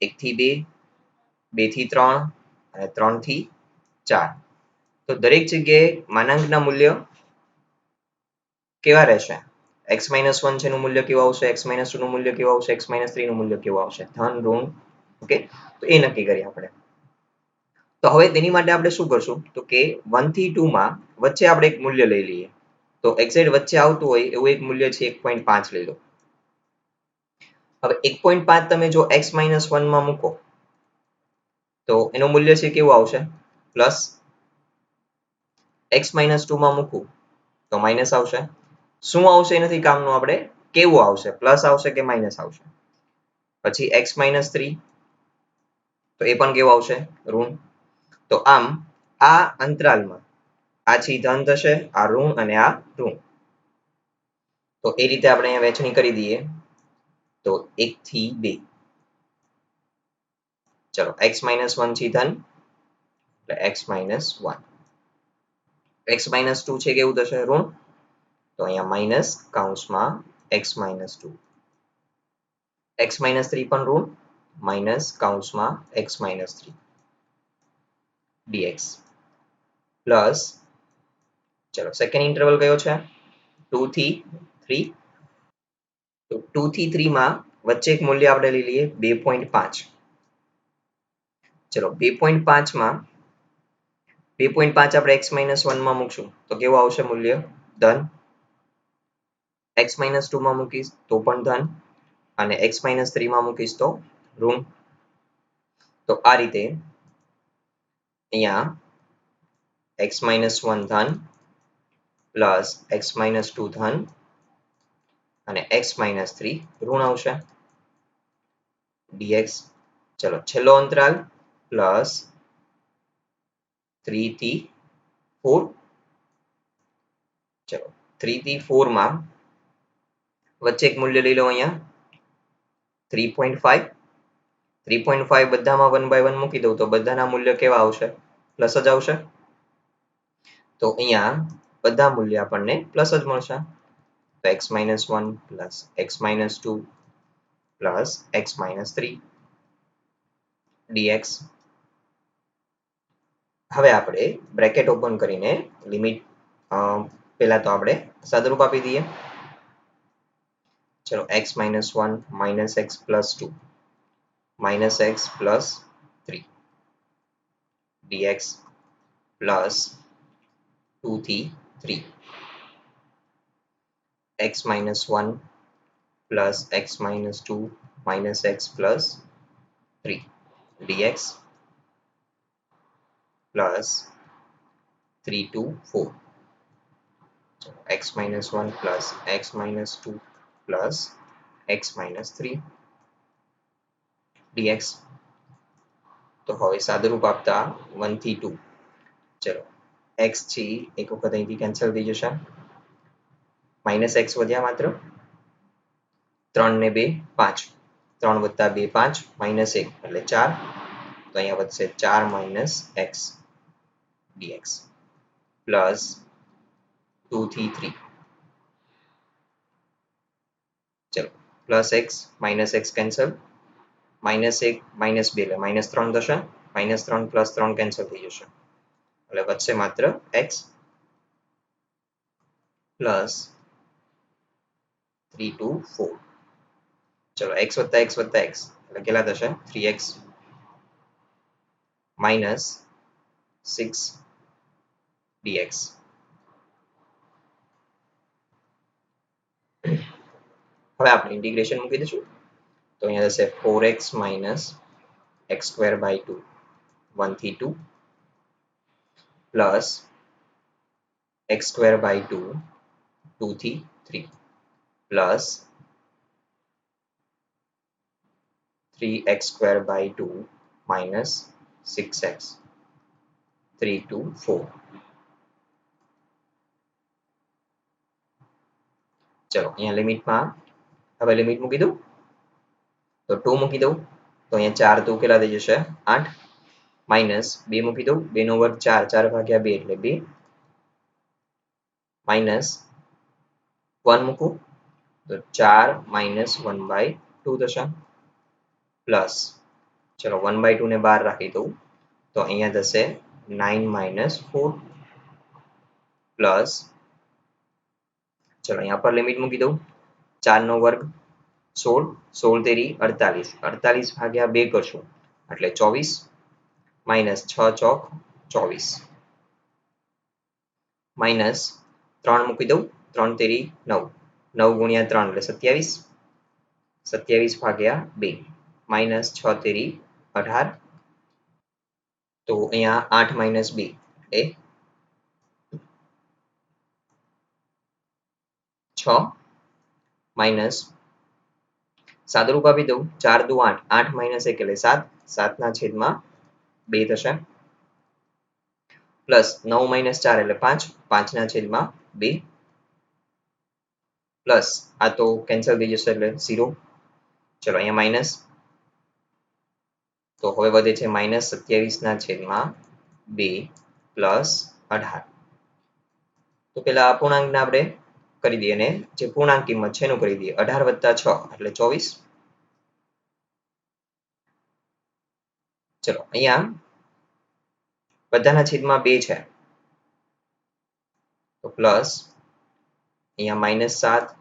Speaker 1: 1 થી 2, 2 થી 3 અને 3 થી 4. તો દરેક જગ્યાએ માનાંકના મૂલ્ય કેવા રહેશે? x-1 છે નું મૂલ્ય કેવું આવશે? x-2 નું મૂલ્ય કેવું આવશે? x-3 નું મૂલ્ય કેવું આવશે? ધન, ઋણ. ઓકે, તો એ નક્કી કરીએ આપણે. તો હવે તેની માટે આપણે શું કરશું? તો કે 1 થી 2 માં વચ્ચે આપણે એક મૂલ્ય લઈ લઈએ. તો એક્ઝેક્ટ વચ્ચે આવતું હોય એવું એક મૂલ્ય છે 1.5 લઈ લો. હવે 1.5 તમે જો x-1 માં મૂકો તો એનું મૂલ્ય છે કેવું આવશે? પ્લસ. x-2 માં મૂકું તો માઇનસ આવશે. શું આવશે એ નથી કામનું, આપણે કેવું આવશે? પ્લસ આવશે કે માઇનસ આવશે? પછી x-3 તો એ પણ કેવું આવશે? ઋણ. તો આમ આ અંતરાલમાં આ છે ધન થશે, આ ઋણ અને આ ઋણ. તો એ રીતે આપણે અહીંયા વહેંચણી કરી દઈએ. તો 1 થી 2. ચલો, x-1 થી ધન એટલે x-1. x-2 છે કેવું થશે? ઋણ. તો અહીંયા માઇનસ કૌંસમાં x-2. x-3 પણ ઋણ, માઇનસ કૌંસમાં x-3 dx. પ્લસ ચલો, સેકન્ડ ઇન્ટરવલ કયો છે? 2 થી 3. તો 2 થી 3 માં વચ્ચે એક મૂલ્ય આપણે લઈ લઈએ 2.5. ચલો, 2.5 માં 2.5 આપણે x-1 માં મૂકશું તો કેવું આવશે મૂલ્ય? ધન. x-2 માં મૂકીશ તો પણ ધન અને x-3 માં મૂકીશ તો ઋણ. તો આ રીતે અહીંયા x-1 ધન પ્લસ x-2 ધન અને x-3 ઋણ આવશે dx. ચલો છેલ્લો અંતરાલ પ્લસ 3 થી 4. ચલો 3 થી 4 માં વચ્ચે એક મૂલ્ય લઈ લો અહીંયા 3.5. 3.5 બધામાં 1 by 1 મૂકી દઉં તો બધાના મૂલ્ય કેવા આવશે? પ્લસ જ આવશે. તો અહીંયા બધા મૂલ્ય આપણને પ્લસ જ મળશે. તો x-1 plus x-2 plus x-3 dx. હવે આપણે બ્રેકેટ ઓપન કરીને લિમિટ પહેલા તો આપણે સાદુરૂપ આપી દઈએ. ચલો x-1 minus x plus 2 minus x plus 3 dx plus 2 થી 3 x-1 plus x-2 minus x plus 3 dx plus 3 to 4. So x-1 plus x-2 plus x-3 dx. તો હવે સાદુરૂપ આપતા 1 થી 2. ચલો x છે એક વખત અહીંથી કેન્સલ થઈ જશે. માઇનસ x વધ્યા માત્ર 3 ને 2 5. 3 વત્તા 2 5 માઇનસ 1 એટલે 4. તો અહીંયા વધશે 4 માઇનસ x dx પ્લસ 2 થી 3. ચલો plus x minus x cancel minus 1 minus 2 એટલે માઇનસ 3 થશે. માઇનસ 3 પ્લસ 3 કેન્સલ થઈ જશે એટલે વધશે માત્ર x પ્લસ 3 to 4. ચલો x વત્તા x વત્તા x એટલે કેટલા થશે? 3x minus 6 dx. હવે આપણે ઇન્ટિગ્રેશન મૂકી દઈશું તો અહીંયા થશે 4x minus x square by 2 1 થી 2 plus x square by 2 2 થી 3 plus 3x square by 2 minus 6x 3 to 4. ચલો અહીંયા લિમિટમાં હવે લિમિટ મૂકી દઉં તો 2 મૂકી દઉં તો અહીંયા 4 તો કેટલા થઈ જશે? 8 માઇનસ 2 મૂકી દઉં 2 નો વર્ગ 4 4 ભાગ્યા 2 એટલે 2 માઇનસ 1 મૂકું તો 4 માઇનસ 1 by 2 થશે પ્લસ ચલો 1 by 2 ને બહાર રાખી દઉં તો અહીંયા થશે 9 minus 4 પ્લસ ચલો અહીંયા પર લિમિટ મૂકી દઉં 4 નો વર્ગ 16 16 તેરી 48 48 ભાગ્યા 2 કરશું એટલે 24 માઇનસ 6 ચોક 24 માઇનસ 3 મૂકી દઉં 3 તેરી 9 9 ગુણ્યા 3 એટલે 27 27 ભાગ્યા 2 માઇનસ 6 તેરી 18 તો અહીંયા 8 માઇનસ 2 એ 6 માઇનસ સાદુરૂપ આપી દઉં 4 દુ 8 8 માઇનસ 1 એટલે 7 7 ના છેદમાં 2 થશે પ્લસ 9 માઇનસ 4 એટલે 5 5 ના છેદમાં 2 પ્લસ આ તો કેન્સલ થઈ જશે એટલે 0. ચલો અહીંયા માઇનસ તો હવે વધે છે માઇનસ 27 ના છેદમાં 2 પ્લસ 18. તો પેલા અપૂર્ણાંકને આપણે કરી દઈએ અને જે પૂર્ણાંક કિંમત છે એનું કરી દઈએ 18 વત્તા 6 એટલે 24. ચલો અહીંયા બધાના છેદમાં 2 છે તો પ્લસ અહીંયા માઇનસ 7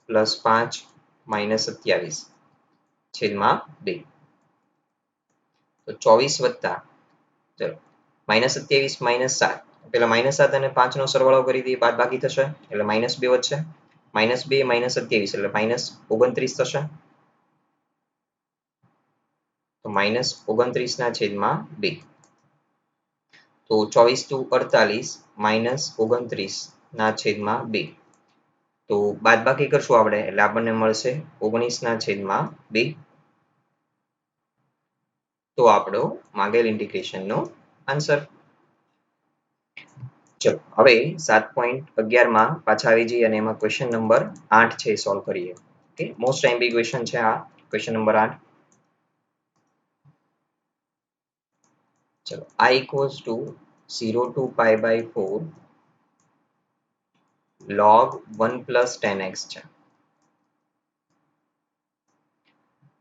Speaker 1: પ્લસ 5 માઇનસ 27 છેદમાં 2 તો 24 વત્તા ચલો માઇનસ 27 માઇનસ 7 પેલા માઇનસ 7 અને 5 નો સરવાળો કરી દઈએ બાદ બાકી થશે એટલે માઇનસ 2 વધશે માઇનસ 2 માઇનસ 27 એટલે માઇનસ 29 થશે તો -29/2 તો 24 × 48 -29/2 તો બાદબાકી કરશું આપણે એટલે આપણને મળશે 19/2 તો આપણો માંગેલ ઇન્ટિગ્રેશનનો આન્સર. ચલો હવે 7.11 માં પાછા આવી જઈએ અને એમાં ક્વેશ્ચન નંબર 8 છે સોલ્વ કરીએ. ઓકે, મોસ્ટ ટાઈમ ક્વેશ્ચન છે આ ક્વેશ્ચન નંબર 8. ચલો I equals to 0 to pi/4 log 1 plus 10x છે.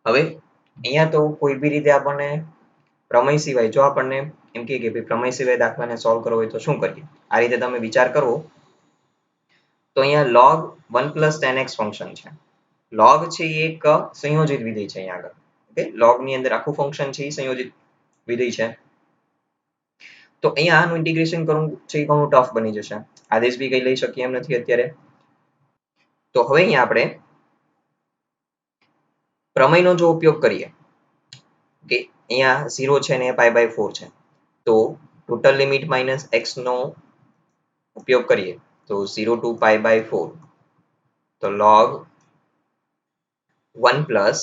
Speaker 1: હવે અહીંયા તો કોઈ બી રીતે આપણને પ્રમેય સિવાય જો આપણને એમ કે ભાઈ પ્રમેય સિવાય દાખલાને સોલ્વ કરવો હોય તો શું કરીએ? આ રીતે તમે વિચાર કરો તો અહીંયા log 1 plus 10x ફંક્શન છે. log છે એ એક સંયોજિત વિધેય છે અહીંયા આગળ. ઓકે, log ની અંદર આખું ફંક્શન છે એ સંયોજિત વિધેય છે. તો અહીંયા આનું ઇન્ટિગ્રેશન કરવું છે એ ઘણું ટફ બની જશે. આદેશ બી કઈ લઈ શકીએ એમ નથી અત્યારે. તો હવે અહીંયા આપણે પ્રમેયનો જો ઉપયોગ કરીએ કે અહીંયા 0 છે ને pi/4 છે તો ટોટલ લિમિટ માઇનસ x નો ઉપયોગ કરીએ તો 0 to pi/4 તો log 1 plus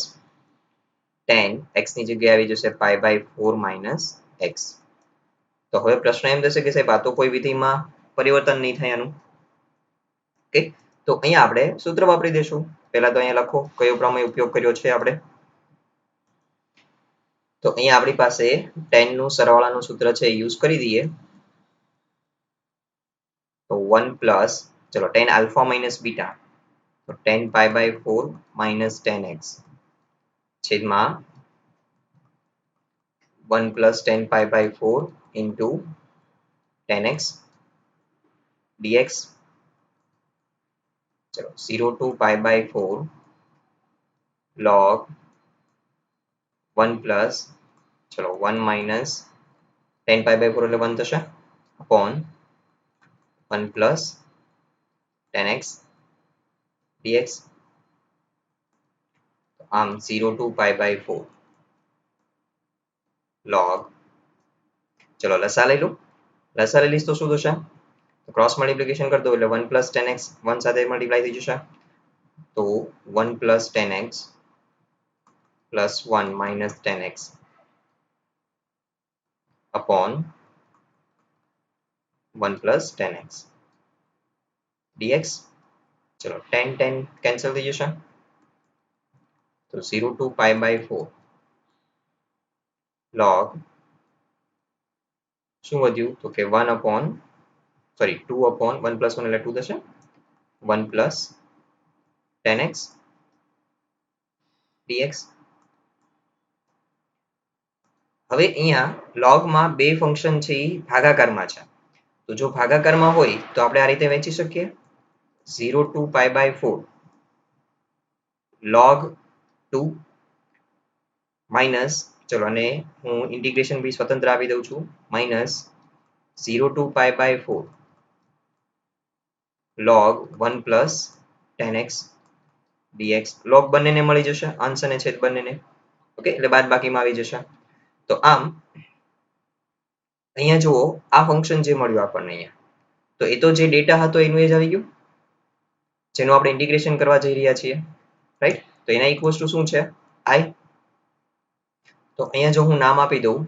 Speaker 1: 10 x ની જગ્યાએ આવી જશે pi/4 minus x. તો હવે પ્રશ્ન એમ થશે કે સાહેબ આ તો કોઈ વિધિમાં પરિવર્તન નહીં થાય આનું. ઓકે, તો અહીંયા આપણે સૂત્ર વાપરી દઈશું. પહેલા તો અહીંયા લખો કયો પ્રમેય ઉપયોગ કર્યો છે આપણે. તો અહીંયા આપણી પાસે 10 નું સરવાળાનું સૂત્ર છે એ યુઝ કરી દઈએ. તો 1 plus ચલો 10 alpha minus beta તો 10 pi/4 minus 10x છેદમાં 1 plus 10 pi/4 into 10x dx. ચલો 0 to pi/4 log 1 plus ચલો 1 minus 10 pi/4 એટલે 1 થશે upon 1 plus 10x dx. આમ 0 to pi/4 log ચલો લસા લઈ લો. લસા લઈ લઈશ તો શું થશે? ક્રોસ મલ્ટિપ્લિકેશન કરી દો એટલે 1 plus 10x 1 સાથે મલ્ટીપ્લાય થઈ જશે તો 1 plus 10x plus 1 minus 10x upon 1 plus 10x dx. ચલો 10 10 કેન્સલ થઈ જશે તો 0 to pi/4 log શું વધ્યું તો કે 2 upon 1 plus 1 એટલે 2 થશે 1 plus 10x dx. હવે અહીંયા logમાં બે ફંક્શન છે એ ભાગાકારમાં છે. તો જો ભાગાકારમાં હોય તો આપણે આ રીતે વહેંચી શકીએ 0 to pi/4 log 2 minus ચલો અને હું ઇન્ટિગ્રેશન બી સ્વતંત્ર આપી દઉં છું minus 0 to pi/4 log 1 plus 10x dx. log બંનેને મળી જશે અંશ અને છેદ બંનેને. ઓકે, એટલે બાદબાકીમાં આવી જશે. તો આમ અહીંયા જુઓ આ ફંક્શન જે મળ્યું આપણને અહીંયા તો એ તો જે ડેટા હતો એનું એ જ આવી ગયું જેનું આપણે ઇન્ટિગ્રેશન કરવા જઈ રહ્યા છીએ રાઈટ. તો એના ઇક્વલ્સ ટુ શું છે i. તો અહીંયા જો હું નામ આપી દઉં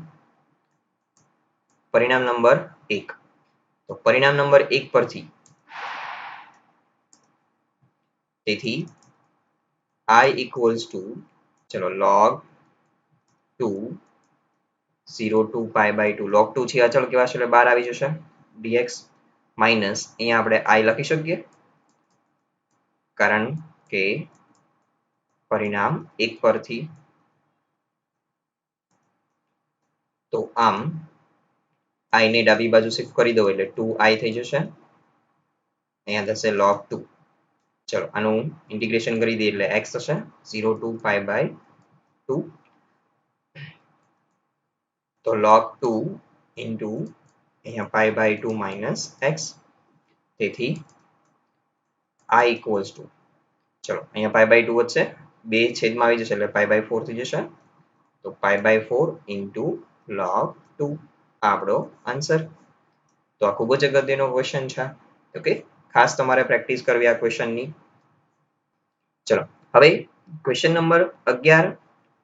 Speaker 1: પરિણામ નંબર 1 તો પરિણામ નંબર 1 પરથી તેથી i equals to ચલો log 2 0 to pi/2 log 2 છે અચળ કેવા છે એટલે 12 આવી જશે dx માઇનસ અહીંયા આપણે i લખી શકીએ કારણ કે પરિણામ 1 પરથી તો આમ i ને ડાબી બાજુ શિફ્ટ કરી દો એટલે 2i થઈ જશે અહીંયા થશે log 2. ચલો આનું ઇન્ટિગ્રેશન કરી દઈએ એટલે x થશે 0 to pi/2 તો log 2 into અહીંયા pi/2 minus x તેથી i equals to ચલો અહીંયા pi/2 વધશે 2 છેદમાં આવી જશે એટલે pi/4 થઈ જશે તો pi/4 into log 2 આપણો આન્સર. તો આ ખૂબ જ અગત્યનો ક્વેશ્ચન છે. ઓકે, ખાસ તમારે પ્રેક્ટિસ કરવી આ ક્વેશ્ચનની. ચલો હવે ક્વેશ્ચન નંબર 11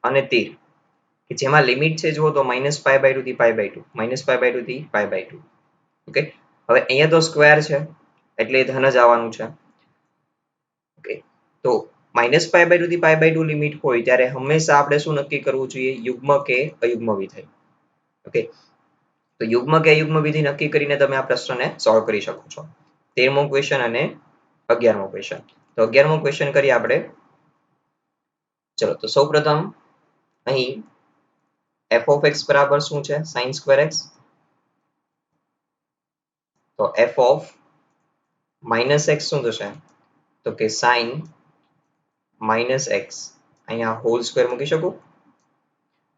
Speaker 1: અને 13 કે જેમાં લિમિટ છે જુઓ તો -pi/2 થી pi/2 -pi/2 થી pi/2. ઓકે, હવે અહીંયા તો સ્ક્વેર છે એટલે ધન જ આવવાનું છે. ઓકે, તો -pi/2 થી pi/2 લિમિટ હોય ત્યારે હંમેશા આપણે શું નક્કી કરવું જોઈએ? યુગ્મ કે અયુગ્મ વિધેય. ઓકે, તો યુગ્મ કે અયુગ્મ વિધિ નક્કી કરીને તમે આ પ્રશ્નને સોલ્વ કરી શકો છો. 13મો ક્વેશ્ચન અને 11મો ક્વેશ્ચન. તો 11મો ક્વેશ્ચન કરીએ આપણે. ચલો તો સૌપ્રથમ અહીં f of x બરાબર શું છે? sin square x. તો f of -x શું થશે? તો કે sin -x. અહીંયા હોલ સ્ક્વેર મૂકી શકું.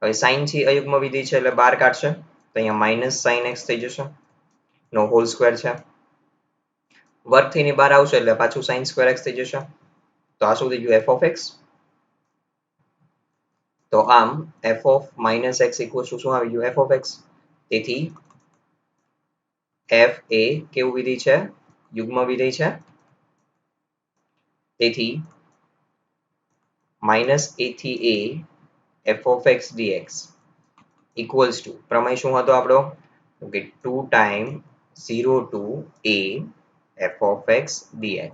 Speaker 1: હવે sin થી અયુગ્મ વિધિ છે એટલે બહાર કાઢશે તો અહીંયા -sin x થઈ જશે. નો હોલ સ્ક્વેર છે. વર્ગ થઈને બહાર આવશે એટલે પાછું sin square x થઈ જશે. તો આ શું થઈ ગયું? f of x. તો આમ f of -x equals to શું આવી ગયું? f of x. તેથી f એ કેવું વિધેય છે? યુગ્મ વિધેય છે. તેથી -a થી a f of x dx equals to પ્રમેય શું હતો આપણો? કે 2 times 0 to a f of x dx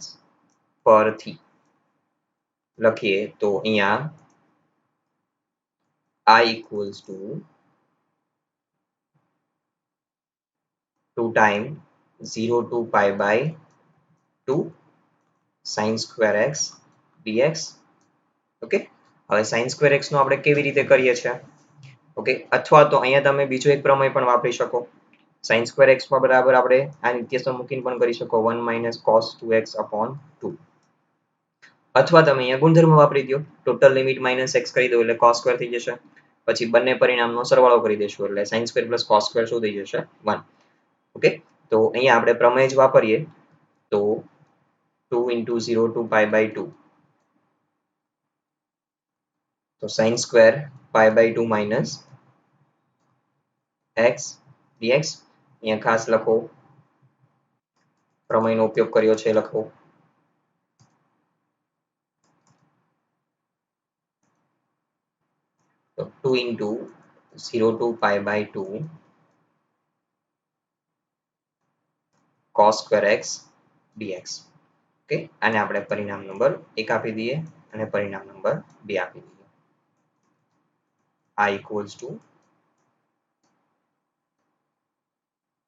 Speaker 1: પરથી લખીએ તો અહીંયા I equals to 2 times 0 to pi/2 sin square x dx. Okay, હવે sin square x નો આપણે કેવી રીતે કરીએ છીએ? ઓકે, અથવા તો અહીંયા તમે બીજો એક પ્રમેય પણ વાપરી શકો. sin square x માં બરાબર આપણે આ નિત્યસમ મૂકીને પણ કરી શકો 1 - cos 2x upon 2. અથવા તમે અહીંયા ગુણધર્મ વાપરી દો. ટોટલ લિમિટ -x કરી દો એટલે cos square થઈ જશે. પછી બંને પરિણામનો સરવાળો કરી દેશું એટલે sin square plus cos square શું થઈ જશે? 1. ઓકે, તો અહીંયા આપણે પ્રમેય જ વાપરીએ તો 2 into 0 to pi/2. તો sin square pi/2 minus x dx. અહીંયા ખાસ લખો પ્રમેયનો ઉપયોગ કર્યો છે લખો. તો 2 into 0 to pi/2 cos square x dx. Okay, આને આપણે પરિણામ નંબર 1 આપી દઈએ અને પરિણામ નંબર 2 આપી દઈએ. I equals to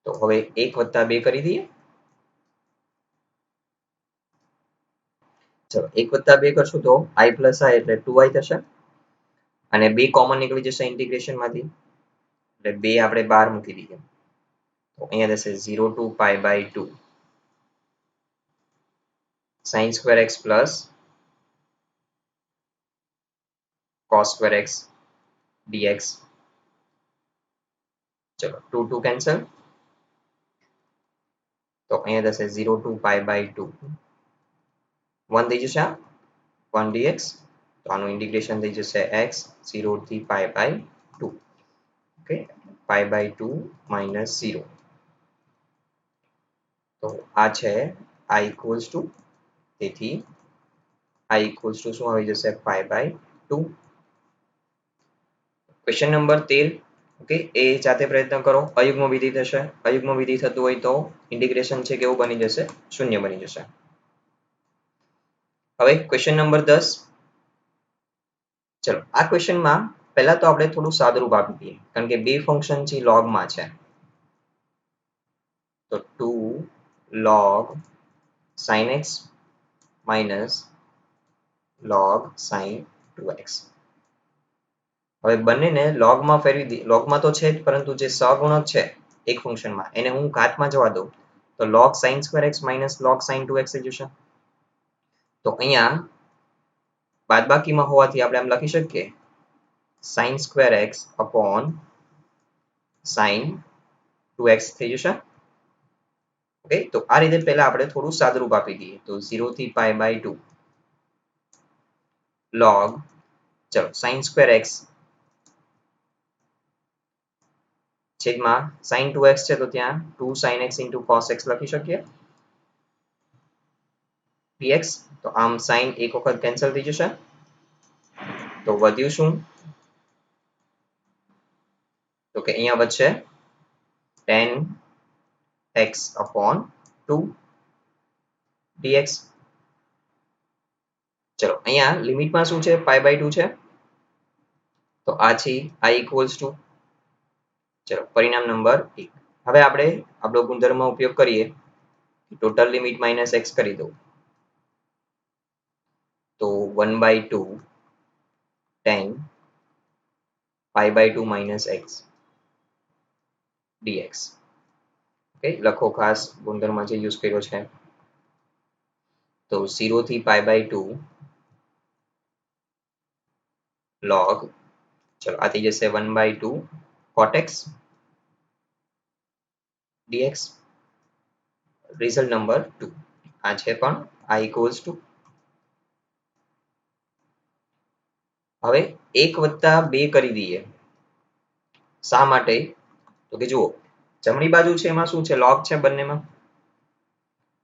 Speaker 1: તો હવે 1 + 2 કરી દઈએ. ચલો 1 + 2 કરશું તો I plus I એટલે 2i થશે. અને 2 કોમન નીકળી જશે ઇન્ટિગ્રેશન માંથી એટલે 2 આપણે બહાર મૂકી દઈએ. તો અહીંયા થશે 0 to pi/2 sin square x plus cos square x dx. ચલો 2 2 કેન્સલ. તો અહીંયા થશે 0 to pi/2 1 થઈ જશે 1 dx. તો આનું ઇન્ટિગ્રેશન થઈ જશે x 0 થી pi/2. Okay, pi/2 minus 0. તો આ છે I equals to તેથી I equals to શું આવી જશે? pi/2. Question number 13. ઓકે, એ જાતે પ્રયત્ન કરો. અયુગ્મ વિધિ થશે. અયુગ્મ વિધિ થતું હોય તો ઇન્ટિગ્રેશન છે કેવું બની જશે? શૂન્ય બની જશે. હવે ક્વેશ્ચન નંબર 10. ચલો આ ક્વેશ્ચનમાં પહેલા તો આપણે થોડું સાદુરૂપ આપી દઈએ કારણ કે બે ફંક્શન છે લોગમાં છે. તો 2 log sin x minus log sin 2x. હવે બંનેને લોગમાં ફેરવી દઈએ. લોગમાં તો છે જ પરંતુ જે સહગુણક છે એક ફંક્શનમાં એને હું ઘાતમાં જવા દઉં તો log sin square x minus log sin 2x થઈ જશે. તો અહીંયા બાદબાકીમાં હોવાથી આપણે આમ લખી શકીએ sin square x upon sin 2x થઈ જશે. ઓકે, તો આ રીતે પહેલા આપણે થોડું સાદુરૂપ આપી દઈએ તો 0 થી pi/2 log ચલો sin square x છેદમાં sin 2x છે તો ત્યાં 2 sin x into cos x લખી શકીએ dx તો આમ sin એક વખત કેન્સલ થઈ જશે તો વધ્યું શું તો કે અહીંયા વધશે 10x upon 2 dx ચલો અહીંયા લિમિટમાં શું છે π/2 છે તો આ છે i equals to ચલો પરિણામ નંબર 1 હવે આપણે આપણો ગુણધર્મનો ઉપયોગ કરીએ ટોટલ લિમિટ માઇનસ x કરી દો તો 1/2 10 π/2 minus x dx ઓકે લખો ખાસ ગુણધર્મ જે યુઝ કર્યો છે તો 0 થી π/2 log ચલો આ થઈ જશે 1/2 cot x dx result number 2 આ છે પણ i equals to હવે 1 વત્તા 2 કરી દઈએ શા માટે તો કે જુઓ જમણી બાજુ છે એમાં શું છે log છે બંનેમાં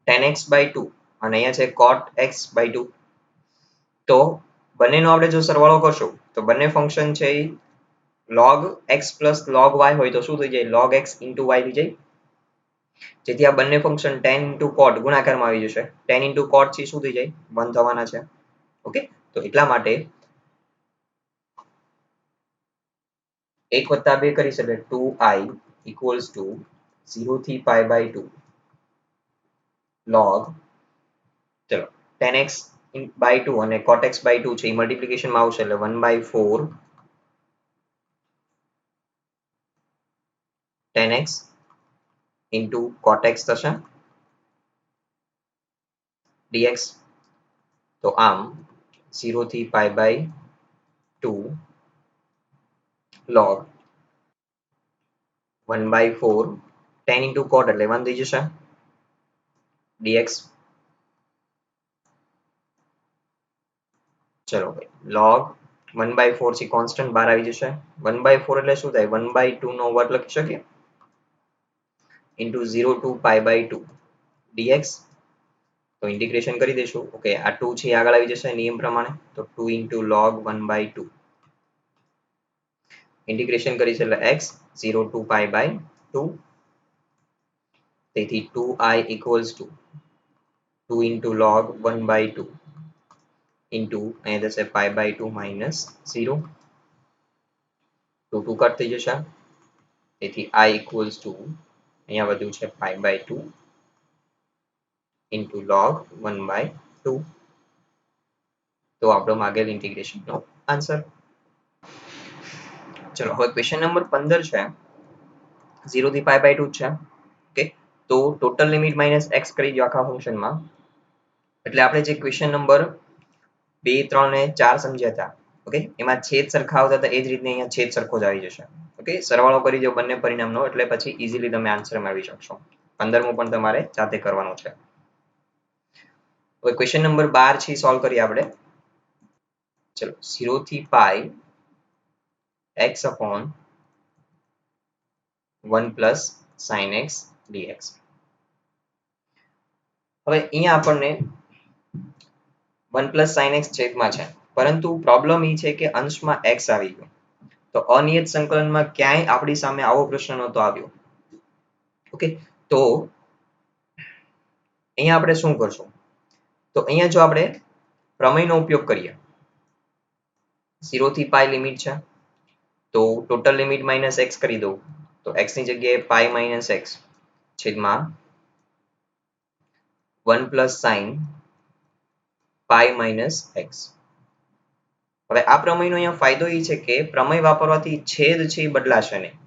Speaker 1: 10x/2 અને અહીંયા છે cot x/2 તો બંનેનો આપણે જો સરવાળો કરશું તો બંને ફંક્શન છે log x plus log y હોય તો શું થઈ જાય log x into y થઈ જાય જેથી આ બંને ફંક્શન 10 into cot ગુણાકારમાં આવી જશે 10 into cot થી શું થઈ જાય 1 થવાના છે ઓકે તો એટલા માટે 1 વત્તા 2 કરી શકે 2i equals to 0 થી π/2 log ચલો 10x by 2 અને cot x by 2 છે એ મલ્ટીપ્લિકેશન માં આવશે એટલે 1/4 10x into cot x થશે dx તો આમ 0 થી π/2 log 1/4 10 into cot એટલે 1 થઈ જશે dx ચલો ભાઈ log 1/4 થી કોન્સ્ટન્ટ બહાર આવી જશે 1/4 એટલે શું થાય 1/2 નો વર્ગ લખી શકીએ into 0 to π/2 dx તો ઇન્ટિગ્રેશન કરી દઈશું ઓકે આ 2 છે આગળ આવી જશે નિયમ પ્રમાણે તો 2 into log 1/2 ઇન્ટિગ્રેશન કરી છે એટલે x 0 to π/2 તેથી 2i equals to 2 into log 1/2 into અહીંયા થશે π/2 minus 0 2 2 કટ થઈ જશે તેથી i equals to અહીંયા વધ્યું છે π/2 into log 1/2 તો આપણો માગેલ ઇન્ટિગ્રેશનનો આન્સર ચલો હવે ક્વેશ્ચન નંબર 15 છે 0 થી π/2 છે ઓકે તો ટોટલ લિમિટ માઇનસ x કરી દો આખા ફંક્શનમાં એટલે આપણે જે ક્વેશ્ચન નંબર 2 3 અને 4 સમજ્યા હતા ઓકે એમાં છેદ સરખા આવતા હતા એ જ રીતે અહીંયા છેદ સરખો જ આવી જશે ઓકે સરવાળો કરી દો બંને પરિણામનો એટલે પછી ઈઝીલી તમે આન્સર મેળવી શકશો 15મું પણ તમારે જાતે કરવાનું છે હવે ક્વેશ્ચન નંબર 12 છે સોલ્વ કરીએ આપણે ચલો 0 થી π x upon 1 plus sin x dx હવે અહીંયા આપણને 1 plus sin x છેદમાં છે પરંતુ પ્રોબ્લેમ એ છે કે અંશમાં x આવી ગયો તો અનિયત સંકલનમાં ક્યાંય આપણી સામે આવો પ્રશ્ન નહોતો આવ્યો ઓકે તો અહીંયા આપણે શું કરશું તો અહીંયા જો આપણે પ્રમેયનો ઉપયોગ કરીએ 0 થી π લિમિટ છે તો ટોટલ લિમિટ માઇનસ x કરી દઉં તો x ની જગ્યાએ π minus x છેદમાં 1 plus sin π minus x હવે આ પ્રમેયનો અહીંયા ફાયદો એ છે કે પ્રમેય વાપરવાથી છેદ છે એ બદલાશે નહીં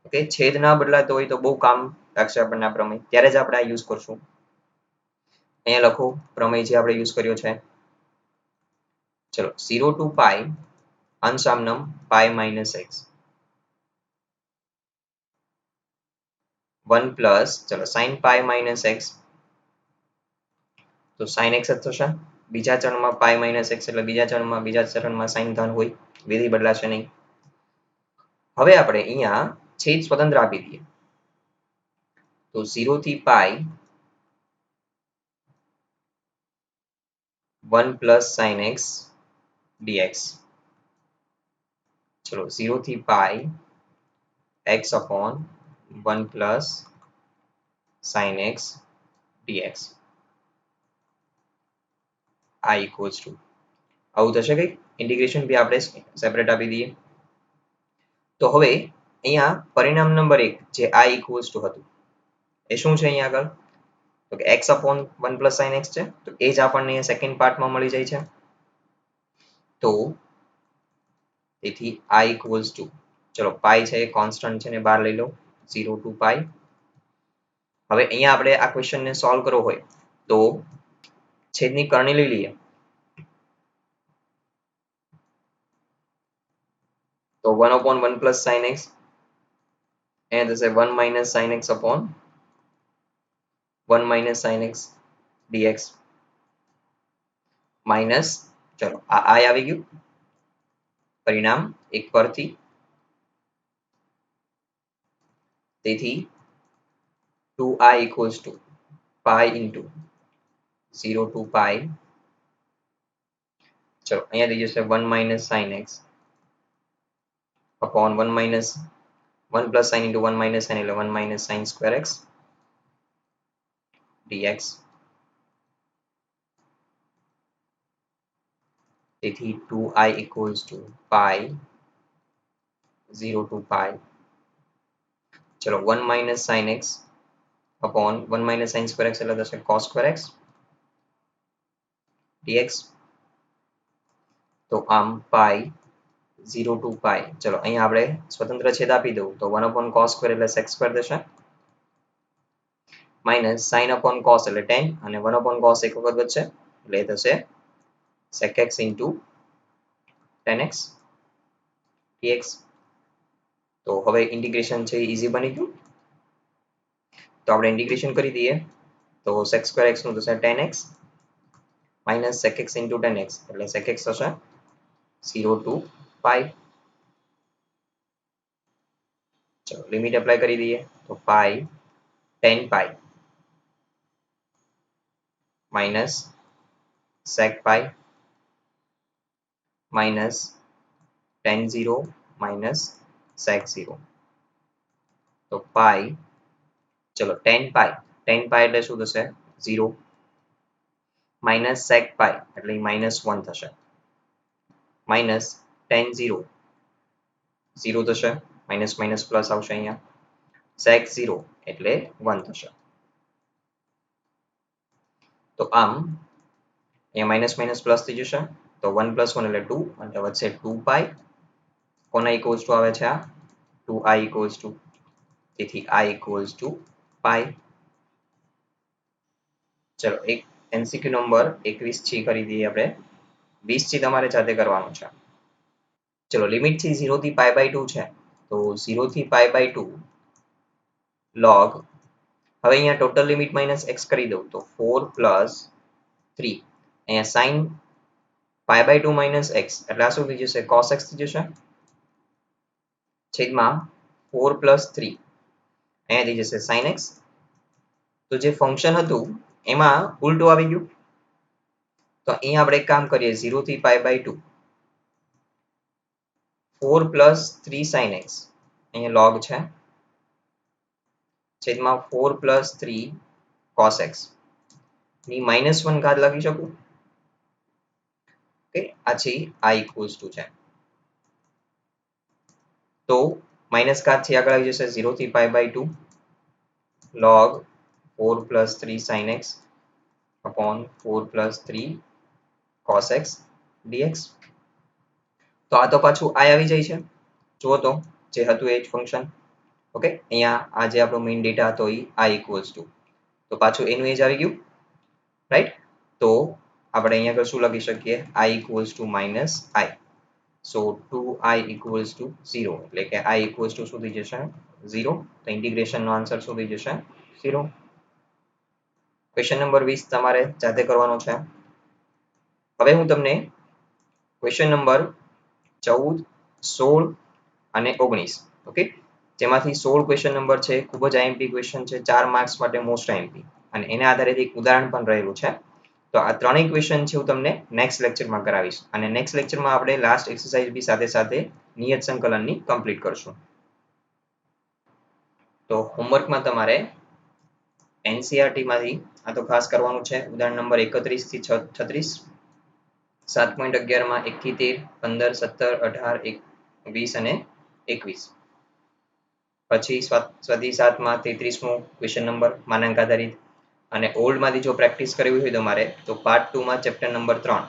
Speaker 1: ઓકે છેદ ના બદલાતો હોય તો બહુ કામ લાગશે આપણને આ પ્રમેય ત્યારે જ આપણે આ યુઝ કરશું અહીંયા લખો પ્રમેય જે આપણે યુઝ કર્યો છે ચલો 0 to π અંશ આમનમ π minus x 1 plus ચલો sin π minus x તો sin x જ થશે બીજા ચરણમાં π minus x એટલે બીજા ચરણમાં sin ધન હોય વિધિ બદલાશે નહીં હવે આપણે અહીંયા છેદ સ્વતંત્ર આપી દઈએ તો 0 થી પાઈ 1 plus sin x dx. ચલો 0 થી પાઈ x upon 1 plus sin x dx. આ equals to આવું થશે કંઈક ઇન્ટિગ્રેશન બી આપણે સેપરેટ આપી દઈએ તો હવે અહીંયા પરિણામ નંબર 1 જે i equals to હતું એ શું છે અહીંયા આગળ તો કે x upon 1 plus sin x છે તો એ જ આપણને સેકન્ડ પાર્ટમાં મળી જાય છે તો તેથી i equals to ચલો પાઈ છે એ કોન્સ્ટન્ટ છે ને બહાર લઈ લો 0 to પાઈ હવે અહીંયા આપણે આ ક્વેશ્ચનને સોલ્વ કરવો હોય તો છેદની કરણી લઈ લઈએ તો 1 upon 1 plus sin x and this is 1 minus sin x upon 1 minus sin x dx minus ચલો આ i આવી ગયું પરિણામ 1 પરથી તેથી 2i equals to pi into 0 to pi ચલો અહીંયા થઈ જશે 1 minus sin x upon 1 minus 1 plus sin into 1 minus sin એટલે 1 minus sin square x dx તેથી 2i equals to pi 0 to pi ચલો 1 minus sin x upon 1 minus sin square x એટલે થશે cos square x dx તો આમ pi 0 to pi ચલો અહીંયા આપણે સ્વતંત્ર છેદ આપી દઉં તો 1 upon cos square એટલે sec square થશે minus sin upon cos એટલે tan અને 1 upon cos એક વખત વધશે એટલે એ થશે sec x into tan x dx તો હવે ઇન્ટિગ્રેશન છે ઈઝી બની ગયું તો આપણે ઇન્ટિગ્રેશન કરી દઈએ તો sec square x નું થશે tan x minus sec x into tan x એટલે sec x થશે 0 to pi ચલો લિમિટ એપ્લાય કરી દઈએ તો pi tan pi minus sec pi minus tan 0 minus sec 0 તો pi ચલો tan pi એટલે શું થશે 0 minus sec pi એટલે minus 1 થશે minus tan 0 0 થશે minus minus plus આવશે અહીંયા sec 0 એટલે 1 થશે તો આમ અહીંયા minus minus plus થઈ જશે તો 1 plus 1 એટલે 2 અને વચ્ચે 2 pi કોના equals to આવે છે આ 2i equals to તેથી i equals to pi ચલો એક MCQ નંબર 21 થી કરી દઈએ આપણે 20 થી તમારે જાતે કરવાનું છે ચલો લિમિટ થી 0 થી pi by 2 છે તો 0 થી pi by 2 log હવે અહીંયા ટોટલ લિમિટ માઇનસ x કરી દઉં તો 4 plus 3 અહીંયા sin pi by 2 minus x એટલે આ શું થઈ જશે cos x થઈ જશે છેદમાં 4 plus 3 અહીંયા થઈ જશે sin x તો જે ફંક્શન હતું એમાં ઉલટું આવી ગયું તો અહીંયા આપણે એક કામ કરીએ 0 થી pi by 2 4 plus 3 sin x અહીંયા log છે છેદમાં 4 plus 3 cos x ની -1 ઘાત લખી શકું ઓકે આ છે i equals to છે તો માઇનસ ઘાત થી આગળ આવી જશે 0 થી pi by 2 log 4 plus 3 sin x upon 4 plus 3 cos x dx તો આ તો પાછું i આવી જાય છે જુઓ તો જે હતું એ જ ફંક્શન ઓકે અહીંયા આ જે આપણો મેઇન ડેટા હતો એ i equals to તો પાછું એનું એ જ આવી ગયું રાઈટ તો આપણે અહીંયા આગળ શું લખી શકીએ i equals to minus i so 2i equals to 0 એટલે કે i equals to શું થઈ જશે 0 તો ઇન્ટિગ્રેશન નો આન્સર શું થઈ જશે 0 ક્વેશ્ચન નંબર 20 તમારે જાતે કરવાનો છે હવે હું તમને ક્વેશ્ચન નંબર 14 16 અને 19 ઓકે જેમાંથી 16 ક્વેશ્ચન નંબર છે ખૂબ જ આઈએમપી ક્વેશ્ચન છે, 4 માર્ક્સ માટે મોસ્ટ આઈએમપી, અને એના આધારે એક ઉદાહરણ પણ રહેલું છે. તો આ ત્રણેય ક્વેશ્ચન છે હું તમને નેક્સ્ટ લેક્ચરમાં કરાવીશ, અને નેક્સ્ટ લેક્ચરમાં આપણે લાસ્ટ એક્સરસાઇઝ બી સાથે સાથે નિયત સંકલનની કમ્પ્લીટ કરશું. તો હોમવર્કમાં તમારે એનસીઆરટી માંથી આ તો ખાસ કરવાનું છે ઉદાહરણ નંબર 31 થી 36, 7.11 માં 1 થી 13, 15, 17, 18, 20 અને 21. પછી સ્વાધ્યાય 7 માં 33મો ક્વેશ્ચન નંબર માનાંક આધારિત, અને ઓલ્ડ માંથી જો પ્રેક્ટિસ કરવી હોય તમારે તો પાર્ટ 2 માં ચેપ્ટર નંબર 3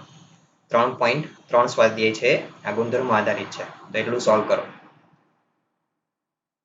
Speaker 1: 3.3 સ્વાધ્યાય છે આ ગુણધર્મો આધારિત છે, તો એટલું સોલ્વ કરો.